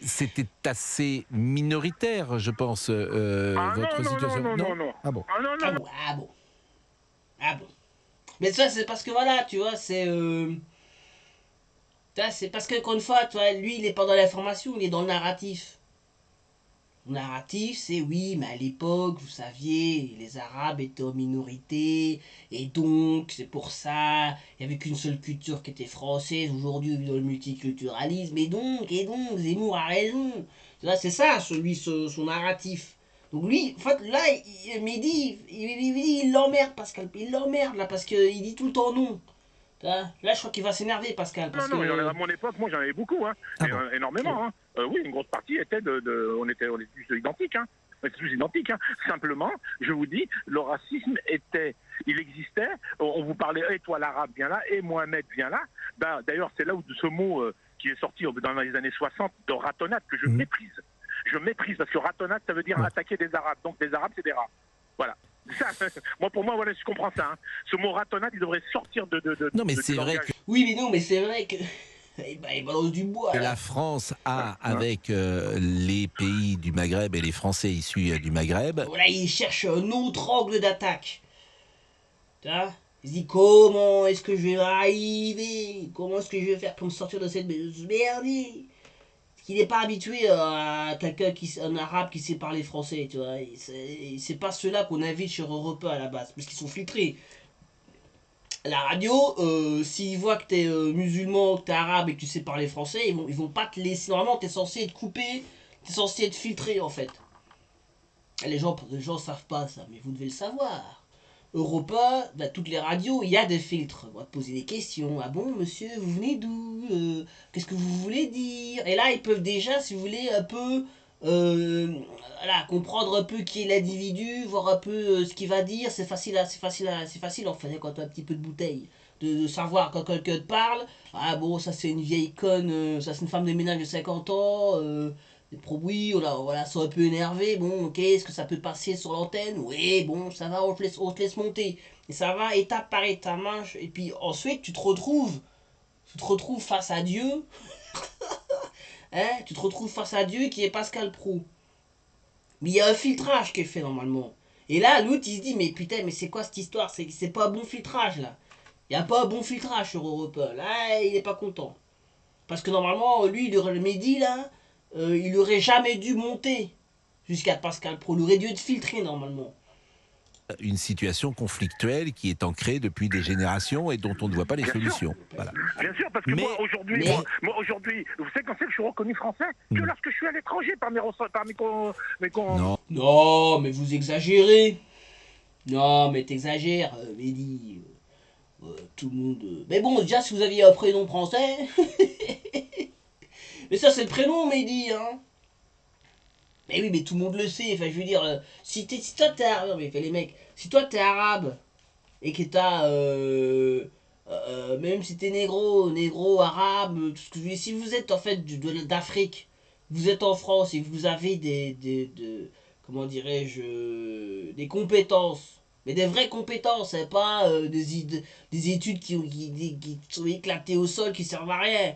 C'était assez minoritaire, je pense, Ah non, votre non, non, situation. non, Non? non, non. Ah bon. Ah non, Ah non, non. bon, ah bon, ah bon. Mais ça, c'est parce que voilà, tu vois, c'est... c'est parce que, encore une fois, tu vois, lui, il est pas dans l'information, il est dans le narratif. Le narratif, c'est oui, mais à l'époque, vous saviez, les Arabes étaient en minorité, et donc, c'est pour ça, il n'y avait qu'une seule culture qui était française, aujourd'hui, on vit dans le multiculturalisme, et donc, Zemmour a raison. Tu vois, c'est ça, son narratif. Donc lui, en fait, là, Mehdi, il l'emmerde, Pascal, il l'emmerde, là, parce qu'il dit tout le temps non. Tu vois, là, je crois qu'il va s'énerver, Pascal, parce Non, non, que... à mon époque, moi j'en avais beaucoup, hein, Ah et, bon. énormément. Hein. Oui, une grosse partie était on était tous identiques. Hein. On était tous identiques. Hein. Simplement, je vous dis, le racisme il existait. On vous parlait, et toi l'arabe, viens là, et Mohamed, viens là. Ben, d'ailleurs, c'est là où ce mot qui est sorti dans les années 60 de ratonnade que je méprise. Je méprise parce que ratonnade, ça veut dire attaquer des Arabes. Donc les Arabes, c'est des rats. Voilà. Ça, pour moi, voilà, je comprends ça. Hein. Ce mot ratonnade, il devrait sortir Non, mais du c'est vrai langage. que Oui, mais non, mais c'est vrai que... il balance du bois, là. la France a, avec les pays du Maghreb et les Français issus du Maghreb, Voilà, il cherche un autre angle d'attaque. Tu vois? Il se dit comment est-ce que je vais arriver? Comment est-ce que je vais faire pour me sortir de cette merdier? Parce qu'il n'est pas habitué à quelqu'un un arabe qui sait parler français, tu vois. C'est pas ceux-là qu'on invite sur Europe 1 à la base, parce qu'ils sont filtrés. La radio, s'ils voient que t'es musulman, que t'es arabe et que tu sais parler français, ils vont pas te laisser. Normalement, t'es censé être coupé, t'es censé être filtré en fait. Les gens savent pas ça, mais vous devez le savoir. Europa, bah, toutes les radios, il y a des filtres. On va te poser des questions. Ah bon, monsieur, vous venez d'où? Qu'est-ce que vous voulez dire? Et là, ils peuvent déjà, si vous voulez, un peu voilà, comprendre un peu qui est l'individu, voir un peu ce qu'il va dire. C'est facile, c'est facile en fait, quand tu as un petit peu de bouteille. De savoir quand quelqu'un te parle, ah bon, ça c'est une vieille conne, ça c'est une femme de ménage de 50 ans, oui, voilà, sont un peu énervés. Bon, ok, est-ce que ça peut passer sur l'antenne? Oui, bon, ça va, on te laisse monter. Et ça va étape par étape, marche. Et puis ensuite, tu te retrouves face à Dieu. Hein, tu te retrouves face à Dieu qui est Pascal Pro. Mais il y a un filtrage qui est fait normalement. Et là, l'autre, il se dit, mais putain, mais c'est quoi cette histoire? C'est pas un bon filtrage, là. Il n'y a pas un bon filtrage sur Europe 1. Là, il n'est pas content. Parce que normalement, lui, le Mehdi, là, il aurait jamais dû monter jusqu'à Pascal Pro. Il aurait dû être filtré normalement. une situation conflictuelle qui est ancrée depuis des générations et dont on ne voit pas les solutions. Voilà. Bien sûr, parce que Mais- moi aujourd'hui, vous savez quand c'est que je suis reconnu français? Que lorsque je suis à l'étranger par mes Non, Non, mais vous exagérez. Non, mais t'exagères, Mehdi. Tout le monde. Mais bon, déjà, si vous aviez un prénom français. Mais ça, c'est le prénom, Mehdi, hein. Mais oui, mais tout le monde le sait. Enfin, je veux dire, si toi t'es arabe, non, mais les mecs, si toi t'es arabe et que t'as, même si t'es négro, arabe, tout ce que je veux dire, si vous êtes en fait d'Afrique, vous êtes en France et que vous avez comment dirais-je, des compétences, mais des vraies compétences, hein, pas des études qui sont éclatées au sol, qui servent à rien.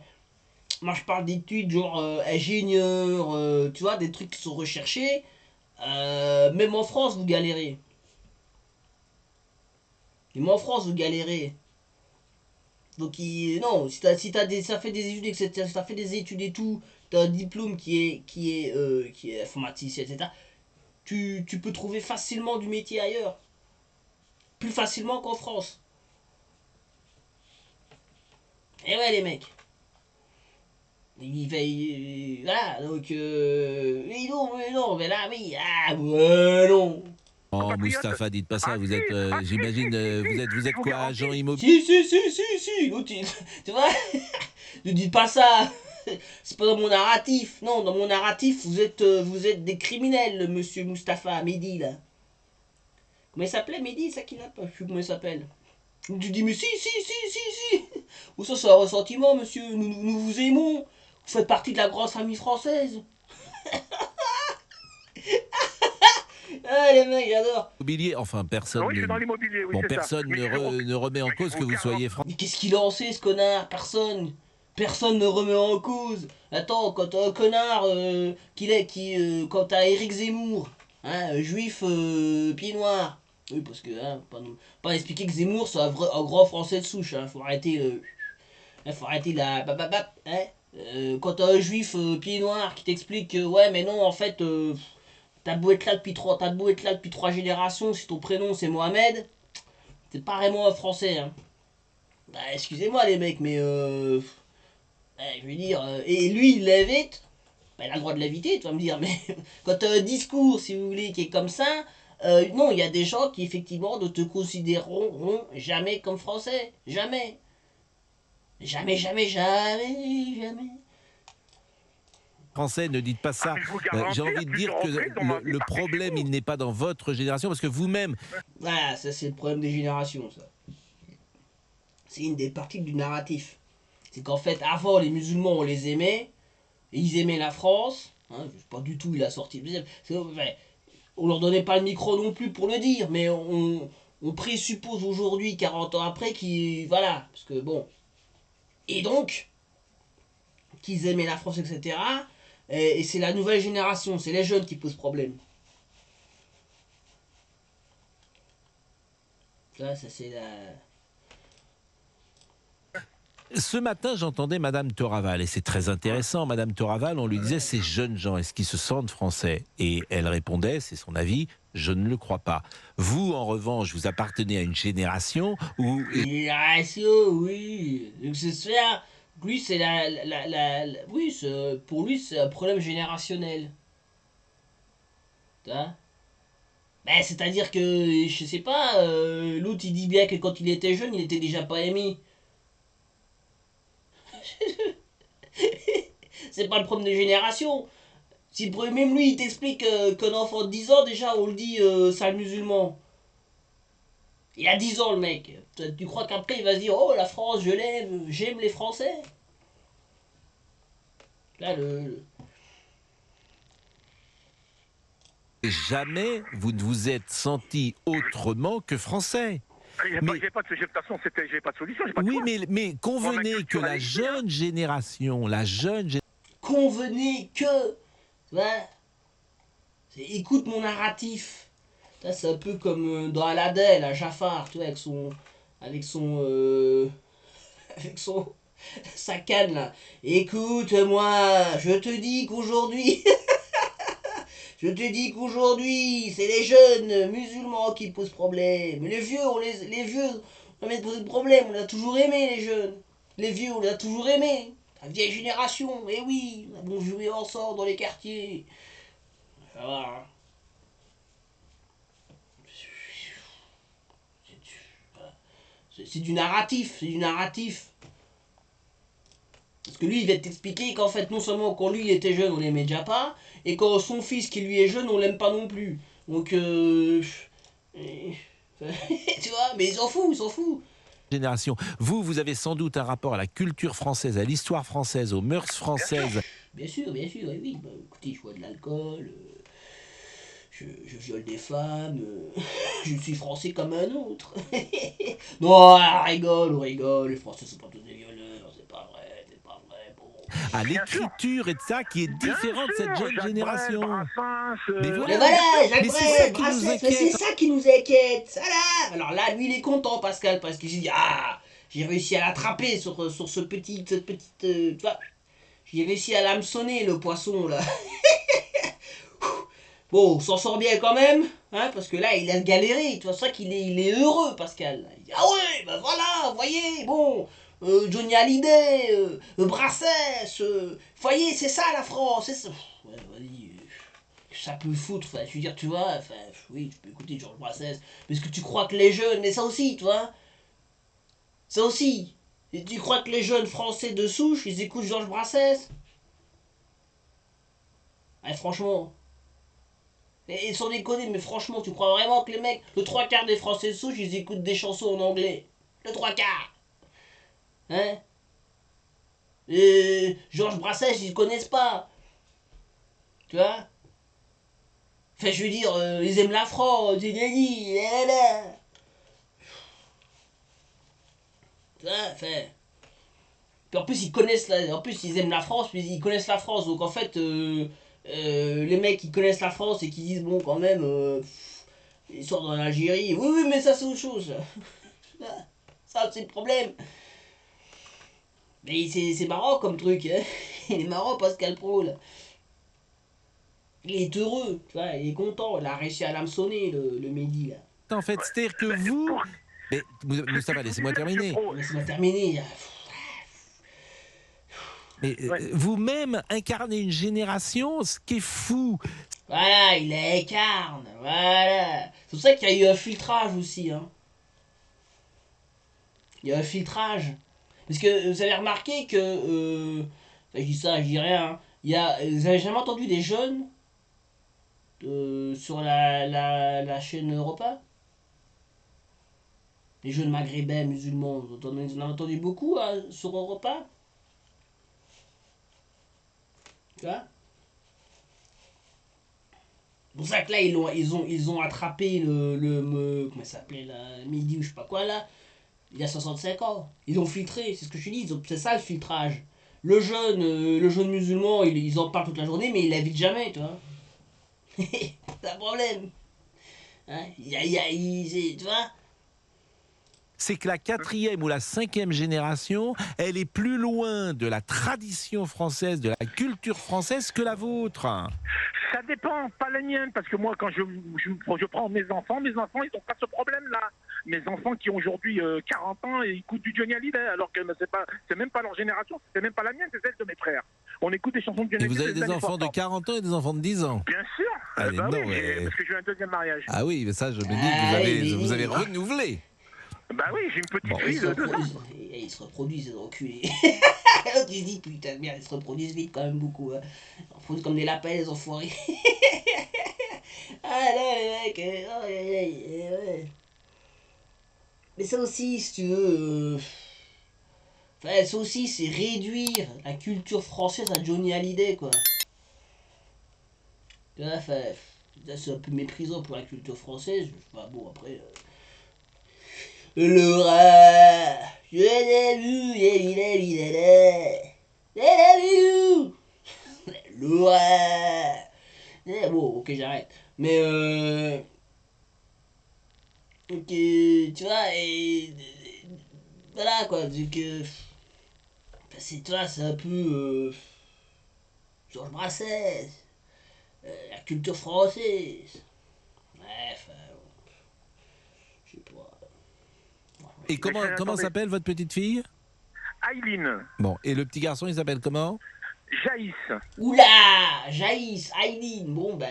Moi, je parle d'études genre ingénieur, tu vois, des trucs qui sont recherchés. Même en France, vous galérez. Même en France, vous galérez. Donc, non, ça fait des études, etc., si t'as fait des études et tout, t'as un diplôme qui est informaticien, etc., tu peux trouver facilement du métier ailleurs. Plus facilement qu'en France. Et ouais, les mecs. Voilà, donc. Mais non, mais là, oui. Ah, ouais, non. oh, Moustapha, dites pas ça. Vous êtes, j'imagine, vous êtes quoi, agent immobilier? Si. L'autre, tu vois. Ne dites pas ça. C'est pas dans mon narratif. Non, dans mon narratif, vous êtes des criminels, monsieur Moustapha, Mehdi, là. Comment il s'appelait, Mehdi, ça qu'il a pas? Je sais plus comment il s'appelle. Tu dis, mais si. Ou ça, c'est un ressentiment, monsieur. Nous vous aimons. Vous faites partie de la grande famille française. Ah, les mecs, j'adore. Immobilier, enfin, personne, Oui, je suis dans l'immobilier, oui, bon, c'est ça. personne Mais ne remet en mais je cause que vous vous garantis- soyez français. Mais qu'est-ce qu'il a lancé, ce connard? Personne. Personne ne remet en cause. Attends, quand t'as un connard quand t'as Éric Zemmour, hein, juif, pied noir. Oui, parce que, hein, pas expliquer que Zemmour soit un grand français de souche, hein. Faut arrêter la hein. Quand t'as un juif pied noir qui t'explique que, ouais, mais non, en fait, t'as beau être là depuis 3 générations, si ton prénom c'est Mohamed, c'est pas vraiment un français, hein. Bah, excusez-moi les mecs, mais je veux dire, et lui il l'invite, bah, il a le droit de l'inviter, tu vas me dire, mais quand t'as un discours, si vous voulez, qui est comme ça, non, il y a des gens qui effectivement ne te considéreront jamais comme français. Jamais. Jamais, jamais, jamais, jamais. Français, ne dites pas Ah, ça. mais je vous J'ai garantis, envie à de dire plusieurs que reprises, on m'a dit, le partez chez problème, vous. il n'est pas dans votre génération, parce que vous-même, Voilà, ça c'est le problème des générations, ça. C'est une des parties du narratif. C'est qu'en fait, avant, les musulmans, on les aimait, et ils aimaient la France. Hein, je sais pas du tout, il a sorti. On leur donnait pas le micro non plus pour le dire, mais on présuppose aujourd'hui, 40 ans après, qu'ils. Voilà, parce que bon. Et donc, qu'ils aimaient la France, etc. Et c'est la nouvelle génération, c'est les jeunes qui posent problème. Ça c'est la. ce matin, j'entendais Madame Toraval, et c'est très intéressant. Madame Toraval, on lui disait, ces jeunes gens, est-ce qu'ils se sentent français? Et elle répondait, c'est son avis, je ne le crois pas. Vous, en revanche, vous appartenez à une génération où... Génération, oui. Donc c'est ça. Lui, c'est oui, pour lui, c'est un problème générationnel. Hein. Ben, c'est-à-dire que, je sais pas, l'autre il dit bien que quand il était jeune, il était déjà pas aimé. C'est pas le problème de génération. Si le problème, même lui, il t'explique qu'un enfant de 10 ans, déjà, on le dit sale musulman. Il a 10 ans, le mec. Tu crois qu'après, il va se dire, oh, la France, je l'aime, j'aime les Français. Là, Jamais vous ne vous êtes senti autrement que français. Mais J'ai pas de, de toute façon, j'ai pas de solution, j'ai pas de oui, choix. mais convenez que la culturalisé, hein. jeune génération, convenez que. Ouais. Écoute mon narratif. Ça, c'est un peu comme dans Aladdin, la Jafar, tu vois, avec son, avec son, sa canne là. Écoute-moi, je te dis qu'aujourd'hui, c'est les jeunes musulmans qui posent problème. Les vieux, les vieux, on va poser de problème. On a toujours aimé les jeunes. Les vieux, on les a toujours aimés. La vieille génération, eh oui, on a bon joué ensemble dans les quartiers. Ça va, hein. C'est du narratif, c'est du narratif. Parce que lui, il va t'expliquer qu'en fait, non seulement quand lui il était jeune, on l'aimait déjà pas, et quand son fils qui lui est jeune, on l'aime pas non plus. Donc, tu vois, mais il s'en fout, il s'en fout. génération, vous avez sans doute un rapport à la culture française, à l'histoire française, aux mœurs françaises. Bien sûr, oui, oui. Bah, écoutez, je bois de l'alcool, je viole des femmes, je suis français comme un autre. Non, on rigole, les Français sont pas tous des violeurs, c'est pas vrai, bon. À l'écriture et de ça qui est différent de cette jeune génération. Mais Mais voilà, voilà, Jacques mais c'est ça Brel, qui nous Brassens, mais c'est inquiète. ça qui nous inquiète, ça là. Alors là, lui, il est content, Pascal, parce qu'il s'est dit, ah, j'ai réussi à l'attraper sur cette petite, tu vois, j'ai réussi à l'hameçonner, le poisson, là. Bon, on s'en sort bien quand même, hein, parce que là, il a galéré, tu vois, c'est ça qu'il est, il est heureux, Pascal. Il dit, ah ouais, ben voilà, voyez, bon, Johnny Hallyday, Brassens, voyez, c'est ça la France, c'est ça. Ouais, vas-y, ça peut foutre, enfin, je veux dire, tu vois, enfin, oui, tu peux écouter Georges Brassens, mais est-ce que tu crois que les jeunes, mais ça aussi, tu vois, ça aussi, et tu crois que les jeunes français de souche, ils écoutent Georges Brassens? Ouais, franchement. Et sans déconner, mais franchement, tu crois vraiment que les mecs, le trois quarts des Français de souche, ils écoutent des chansons en anglais? Le trois quarts. Hein? Georges Brassens, ils connaissent pas. Tu vois? Enfin, je veux dire, ils aiment la France, c'est dit, là, là. Tu vois, enfin. Puis en plus, en plus, ils aiment la France, puis ils connaissent la France. Donc en fait, les mecs qui connaissent la France et qui disent, bon, quand même, ils sont dans l'Algérie. Oui, oui, mais ça, c'est autre chose. Ça, c'est le problème. Mais c'est marrant comme truc. Hein. Il est marrant, Pascal Pro, là. Il est heureux, tu vois, il est content. Il a réussi à l'hameçonner, le Mehdi, là. En fait, c'est-à-dire que vous... Mais Moustapha, laissez-moi terminer. Laisse-moi terminer. Mais vous-même incarnez une génération, ce qui est fou. Voilà, il incarne. Voilà. C'est pour ça qu'il y a eu un filtrage aussi. Hein. Il y a un filtrage. Parce que vous avez remarqué que... je dis ça, je dis rien. Hein. Vous avez jamais entendu des jeunes sur la chaîne Europa? Les jeunes maghrébins, musulmans, vous en avez entendu beaucoup hein, sur Europa? Tu vois? C'est pour ça que là, ils ont attrapé comment ça s'appelait là, Midi ou je sais pas quoi là, il y a 65 ans. Ils ont filtré, c'est ce que je te dis, c'est ça le filtrage. Le jeune musulman, ils en parlent toute la journée, mais ils l'invitent jamais, tu vois. C'est un problème. Hein? Tu vois? C'est que la 4e ou la 5e génération, elle est plus loin de la tradition française, de la culture française que la vôtre. Ça dépend, pas les miennes, parce que moi, quand je prends mes enfants, ils n'ont pas ce problème-là. Mes enfants qui ont aujourd'hui 40 ans, et ils écoutent du Johnny Hallyday, alors que c'est même pas leur génération, c'est même pas la mienne, c'est celle de mes frères. On écoute des chansons de Johnny Et Hallyday. vous avez des enfants de 40 ans et des enfants de 10 ans? Bien sûr, Allez, bah non, oui, mais... parce que j'ai eu un deuxième mariage. Ah oui, mais ça, je me dis que vous avez renouvelé. Bah oui, j'ai une petite fille de 2 ans. Ils se reproduisent, les enculés. L'autre, il se dit, putain de merde, ils se reproduisent vite quand même beaucoup. Hein. Ils se reproduisent comme des lapins, les enfoirés. Ah là, les mecs, ouais. Mais ça aussi, si tu veux... Enfin, ça aussi, c'est réduire la culture française à Johnny Hallyday, quoi. Tu vois, enfin, c'est un peu méprisant pour la culture française. Je sais pas, bon, après... Laura, je l'ai vu, Laura. Bon, ok, j'arrête. Mais ok, tu vois, et voilà quoi, donc c'est toi, c'est un peu Georges Brassens, la culture française. Bref, je sais pas. Et comment s'appelle votre petite fille? Aileen. Bon, et le petit garçon, il s'appelle comment? Jaïs. Oula, Jaïs, Aileen, bon ben...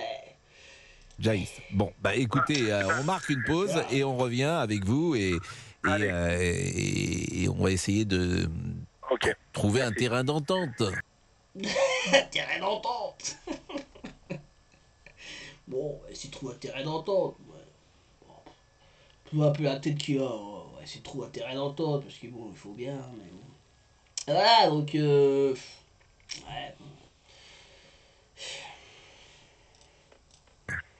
Jaïs. Bon, bah écoutez, on marque une pause et on revient avec vous et on va essayer de trouver un terrain d'entente. Un terrain d'entente. Bon, c'est trouver un terrain d'entente. Ouais. Bon, un peu la tête qu'il a, ouais, c'est trouver un terrain d'entente parce que bon, il faut bien, mais bon. Voilà, donc ouais.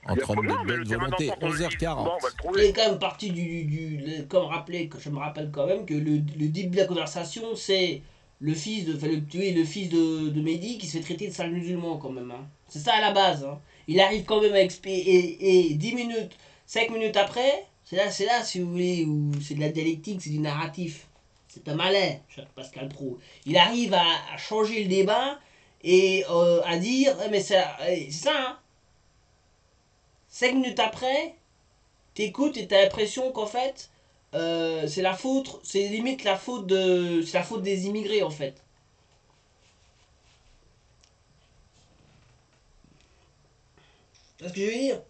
Entre hommes de bonne volonté, 11h40. Il est quand même parti je me rappelle quand même que le début de la conversation, c'est le fils de Mehdi qui se fait traiter de sale musulman quand même. Hein. C'est ça à la base. Hein. Il arrive quand même à et 10 minutes, 5 minutes après, c'est là si vous voulez, où c'est de la dialectique, c'est du narratif. C'est un malin, Pascal Pro. Il arrive à changer le débat et à dire, mais c'est ça, hein. 5 minutes après, t'écoutes et t'as l'impression qu'en fait, c'est la faute, c'est limite c'est la faute des immigrés en fait. C'est ce que je veux dire.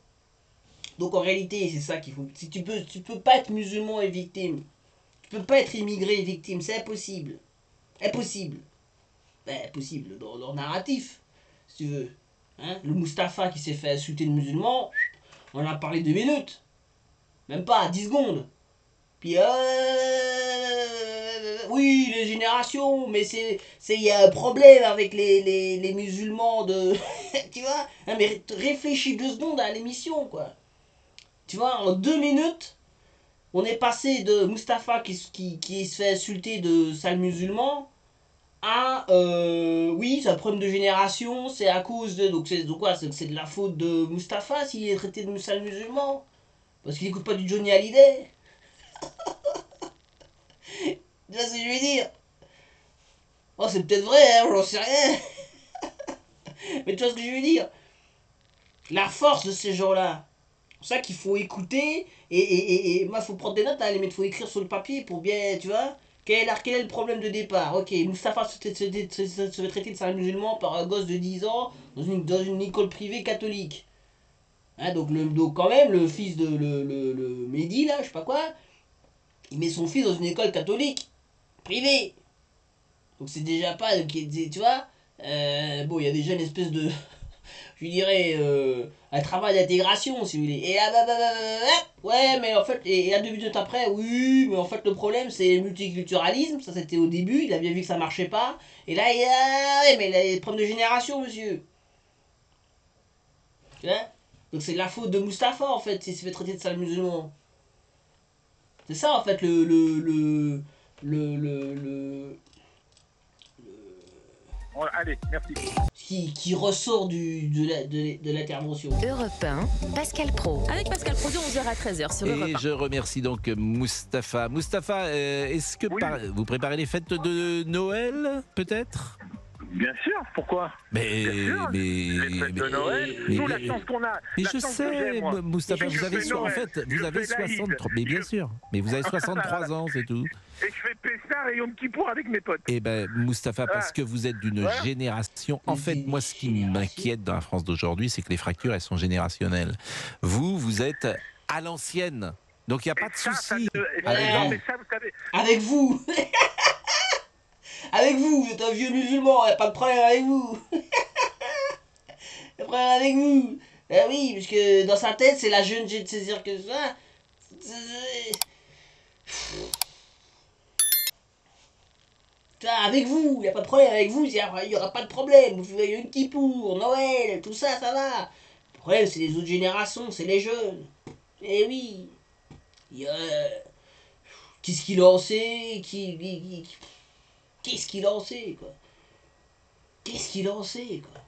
Donc en réalité, c'est ça qu'il faut. Si tu peux pas être musulman et victime. Tu peux pas être immigré et victime, c'est impossible. Impossible. Ben, impossible dans leur narratif, si tu veux. Hein? Le Mustapha qui s'est fait insulter de musulman, on en a parlé 2 minutes. Même pas, 10 secondes. Puis, oui, les générations, mais il y a un problème avec les musulmans de... Tu vois, hein, mais réfléchis 2 secondes à l'émission, quoi. Tu vois, en 2 minutes, on est passé de Mustapha qui se fait insulter de sale musulman à oui, c'est un problème de génération, c'est à cause de. Donc quoi, c'est de la faute de Mustapha s'il est traité de sale musulman. Parce qu'il écoute pas du Johnny Hallyday. Tu vois ce que je veux dire? Oh, c'est peut-être vrai, hein, j'en sais rien. Mais tu vois ce que je veux dire? La force de ces gens-là. C'est pour ça qu'il faut écouter. Et moi, il faut prendre des notes, hein, il faut écrire sur le papier pour bien, tu vois. Quel est le problème de départ? Ok, Mustapha se fait traiter de sale musulman par un gosse de 10 ans dans une école privée catholique. Hein, donc quand même, le fils de le Mehdi, là, je sais pas quoi, il met son fils dans une école catholique privée. Donc c'est déjà pas, tu vois, bon, il y a déjà une espèce de, je dirais, un travail d'intégration, si vous voulez. Et là, ouais, mais en fait, et là, 2 minutes après, oui, mais en fait, le problème, c'est le multiculturalisme. Ça, c'était au début, il a bien vu que ça marchait pas. Et là, il a, ouais, mais il a des problèmes de génération, monsieur. Tu vois? Donc c'est de la faute de Mustapha, en fait, s'il se fait traiter de sale musulman. C'est ça, en fait, le Allez, merci. qui ressort de l'intervention. Europe 1, Pascal Pro. Avec Pascal Pro de 11h à 13h sur Europe Et 1. je remercie donc Mustapha. Mustapha, est-ce que Oui. vous préparez les fêtes de Noël, peut-être? Bien sûr, pourquoi? Mais, Bien sûr. Les fêtes de Noël, nous, la chance qu'on a. Mais la je chance que j'ai, sais, moi. Mustapha, Je vous avez fais en Noël, fait, je vous avez fais l'Aïd, 63, mais bien sûr, mais vous avez 63 ans, c'est tout. Et je fais Pessar et Yom Kippour avec mes potes. Eh ben, Mustapha, parce Ah. que vous êtes d'une Voilà. génération. En fait, moi, ce qui m'inquiète dans la France d'aujourd'hui, c'est que les fractures, elles sont générationnelles. Vous êtes à l'ancienne, donc il n'y a pas de souci. Non, mais ça, vous savez. Avec vous. Avec vous, vous êtes un vieux musulman, y a pas de problème avec vous. Y a pas de problème avec vous. Ben oui, parce que dans sa tête, c'est la jeune j'ai de saisir que ça. Avec vous, y a pas de problème avec vous, y aura pas de problème. Vous faites une Kippour, Noël, tout ça, ça va. Le problème, c'est les autres générations, c'est les jeunes. Eh oui. Qu'est-ce qu'il en sait Qu'est-ce qu'il en sait, quoi? Qu'est-ce qu'il en sait, quoi?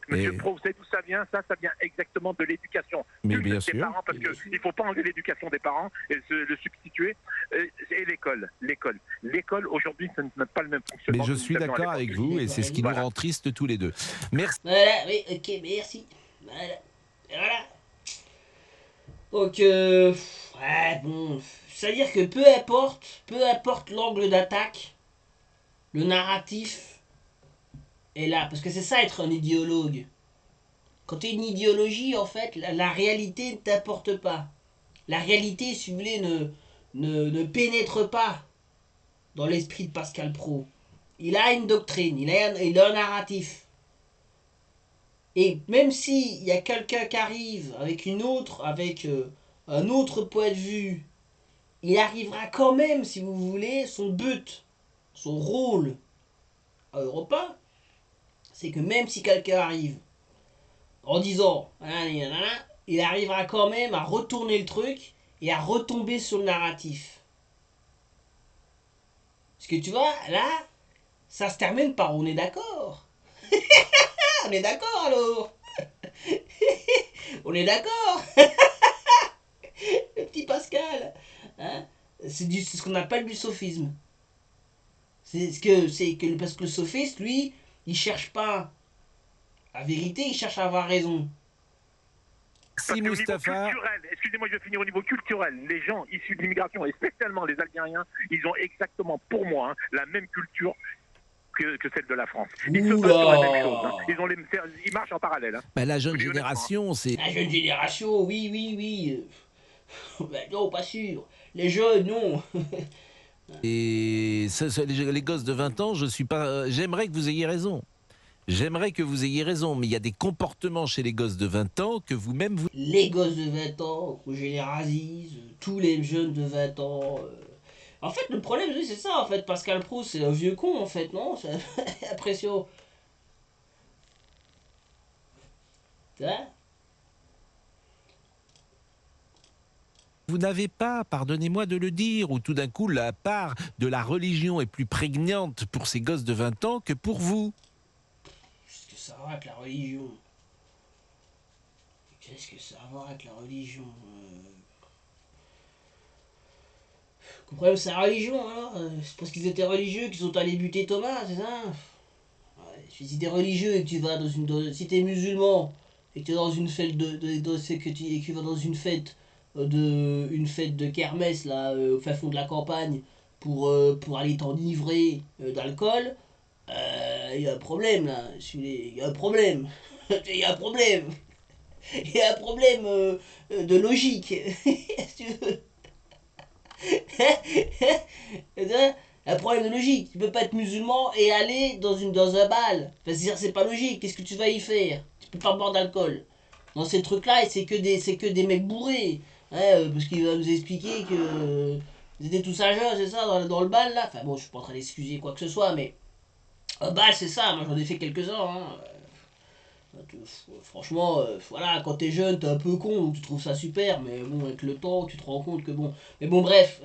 Monsieur Pro, vous savez d'où ça vient? Ça vient exactement de l'éducation. Mais Plus bien des sûr. parents, parce qu'il ne faut pas enlever l'éducation des parents et le substituer. Et l'école. L'école, aujourd'hui, ça n'a pas le même fonctionnement. Mais je que suis nous avions à d'accord l'époque. avec vous, et c'est ce qui nous rend tristes tous les deux. Merci. Voilà, oui, ok, merci. Voilà. Et voilà. Donc, ouais, bon. C'est-à-dire que peu importe l'angle d'attaque, le narratif est là. Parce que c'est ça être un idéologue. Quand tu es une idéologie, en fait, la réalité ne t'importe pas. La réalité, si vous voulez, ne pénètre pas dans l'esprit de Pascal Pro. Il a une doctrine, il a un narratif. Et même s'il y a quelqu'un qui arrive avec un autre point de vue, il arrivera quand même, si vous voulez, son but, son rôle à Europe 1, c'est que même si quelqu'un arrive en disant il arrivera quand même à retourner le truc et à retomber sur le narratif. Parce que tu vois, là, ça se termine par on est d'accord. On est d'accord alors. On est d'accord. Le petit Pascal. Hein, c'est ce qu'on appelle du sophisme. Parce que le sophiste, lui, il cherche pas la vérité, il cherche à avoir raison. Si Mustapha. Excusez-moi, je vais finir au niveau culturel. Les gens issus de l'immigration, et spécialement les Algériens, ils ont exactement, pour moi, la même culture que celle de la France. Ils se basent sur la même chose. Hein. Ils marchent en parallèle. Hein. Ben, la jeune génération, c'est. La jeune génération, oui. Ben non, pas sûr. Les jeunes, non. Et les gosses de 20 ans, je suis pas. J'aimerais que vous ayez raison. J'aimerais que vous ayez raison, mais il y a des comportements chez les gosses de 20 ans que vous-même vous... Les gosses de 20 ans, qu'on généralise, tous les jeunes de 20 ans. En fait, le problème, oui, c'est ça, en fait. Pascal Pro, c'est un vieux con, en fait, non? J'ai l'impression. Tu vois? Vous n'avez pas, pardonnez-moi de le dire, ou tout d'un coup la part de la religion est plus prégnante pour ces gosses de 20 ans que pour vous. Qu'est-ce que ça a à voir avec la religion? Qu'est-ce que ça a à voir avec la religion? Le problème, c'est la religion, alors. C'est parce qu'ils étaient religieux qu'ils sont allés buter Thomas, c'est ça? Ouais, si t'es religieux et que tu vas dans une. Si t'es musulman et que tu es dans une fête et que tu vas dans une fête de kermesse là au fin fond de la campagne pour aller t'enivrer d'alcool, il y a un problème là. Il y a un problème. Il y a un problème. Il y a un problème de logique. Si tu veux. Un problème de logique. Tu peux pas être musulman et aller dans un bal. Enfin, c'est pas logique. Qu'est-ce que tu vas y faire? Tu peux pas boire d'alcool. Dans ces trucs-là, c'est que des mecs bourrés. Hein, parce qu'il va nous expliquer que ils étaient tous à jeun, c'est ça, dans le bal là. Enfin bon, je suis pas en train d'excuser quoi que ce soit, mais un bal, c'est ça. Moi, j'en ai fait quelques-uns. Hein. Franchement, voilà, quand t'es jeune, t'es un peu con, donc tu trouves ça super, mais bon, avec le temps, tu te rends compte que bon. Mais bon, bref,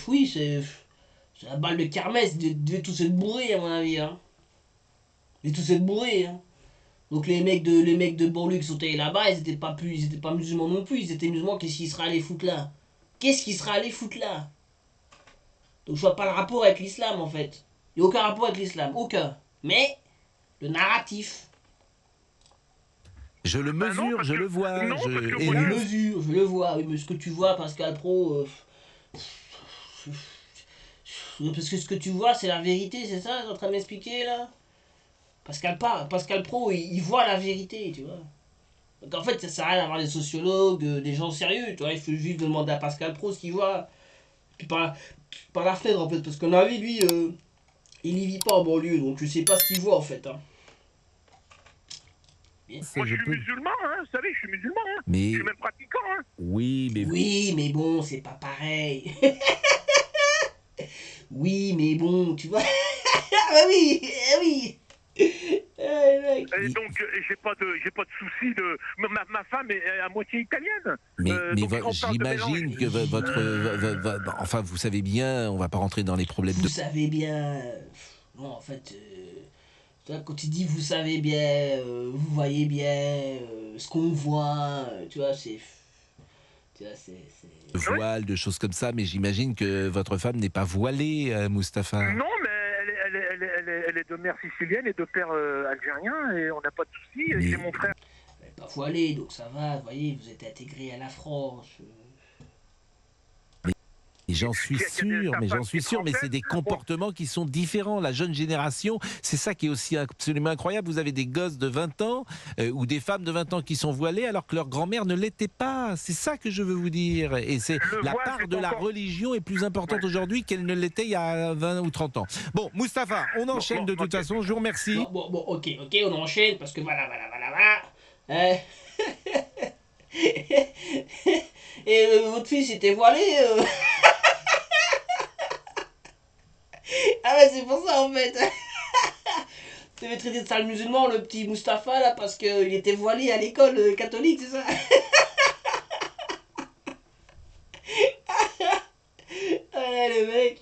oui, c'est la balle de kermesse, ils devaient tous être bourrés, à mon avis, hein. Ils devaient tous être bourrés, hein. Donc les mecs de banlieue qui sont allés là-bas, ils étaient pas musulmans non plus, ils étaient musulmans, qu'est-ce qu'ils seraient allés foutre là? Qu'est-ce qu'ils seraient allés foutre là? Donc je vois pas le rapport avec l'islam, en fait. Il n'y a aucun rapport avec l'islam, aucun. Mais, le narratif. Je le mesure, non, je le vois. non, parce que Et Je voilà. le mesure, je le vois, oui, mais ce que tu vois, Pascal Pro. Parce que ce que tu vois, c'est la vérité, c'est ça que tu es en train de m'expliquer là? Pascal Pro, il voit la vérité, tu vois. Donc en fait, ça sert à rien d'avoir des sociologues, des gens sérieux, tu vois. Il faut juste demander à Pascal Pro ce qu'il voit. Puis par la fenêtre, en fait, parce qu'en avis, lui, il y vit pas en banlieue, donc je sais pas ce qu'il voit en fait. Hein. Moi, je suis musulman, hein, vous savez, je suis musulman, hein. Mais Je suis même pratiquant, hein. oui, mais bon, c'est pas pareil. Oui, mais bon, tu vois. Ah bah oui, oui. Et donc, j'ai pas de souci de. Ma femme est à moitié italienne. mais donc, quand on parle de j'imagine mélange- que enfin, vous savez bien, on va pas rentrer dans les problèmes Vous de. savez bien. Non, en fait. Tu vois, quand tu dis vous savez bien, vous voyez bien, ce qu'on voit, tu vois, c'est. Tu vois, c'est. Voile, de choses comme ça, mais j'imagine que votre femme n'est pas voilée, Mustapha. Non, mais elle est de mère sicilienne et de père algérien, et on n'a pas de souci. Mais- J'ai mon frère. Elle est pas voilée, donc ça va, vous voyez, vous êtes intégré à la France. Et j'en suis sûr, mais c'est des comportements qui sont différents. La jeune génération, c'est ça qui est aussi absolument incroyable. Vous avez des gosses de 20 ans ou des femmes de 20 ans qui sont voilées alors que leur grand-mère ne l'était pas. C'est ça que je veux vous dire. Et c'est la voile, part c'est de la encore- religion est plus importante aujourd'hui qu'elle ne l'était il y a 20 ou 30 ans. Bon, Mustapha, on enchaîne de toute façon. Je vous remercie. Bon, ok, on enchaîne, parce que voilà. Euh, Et votre fils était voilé Ah ouais, c'est pour ça en fait. Tu avais traité de sale musulman le petit Mustapha là parce qu'il était voilé à l'école catholique, c'est ça? Ah là, le mec.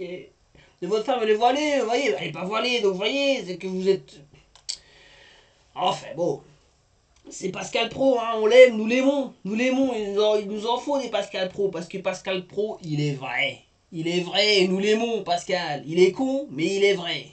De votre femme elle est voilée, vous voyez, elle est pas voilée, donc vous voyez, c'est que vous êtes. Enfin bon. C'est Pascal Pro, hein, on l'aime, nous l'aimons, il nous en faut des Pascal Pro, parce que Pascal Pro, il est vrai. Il est vrai, nous l'aimons, Pascal. Il est con, mais il est vrai.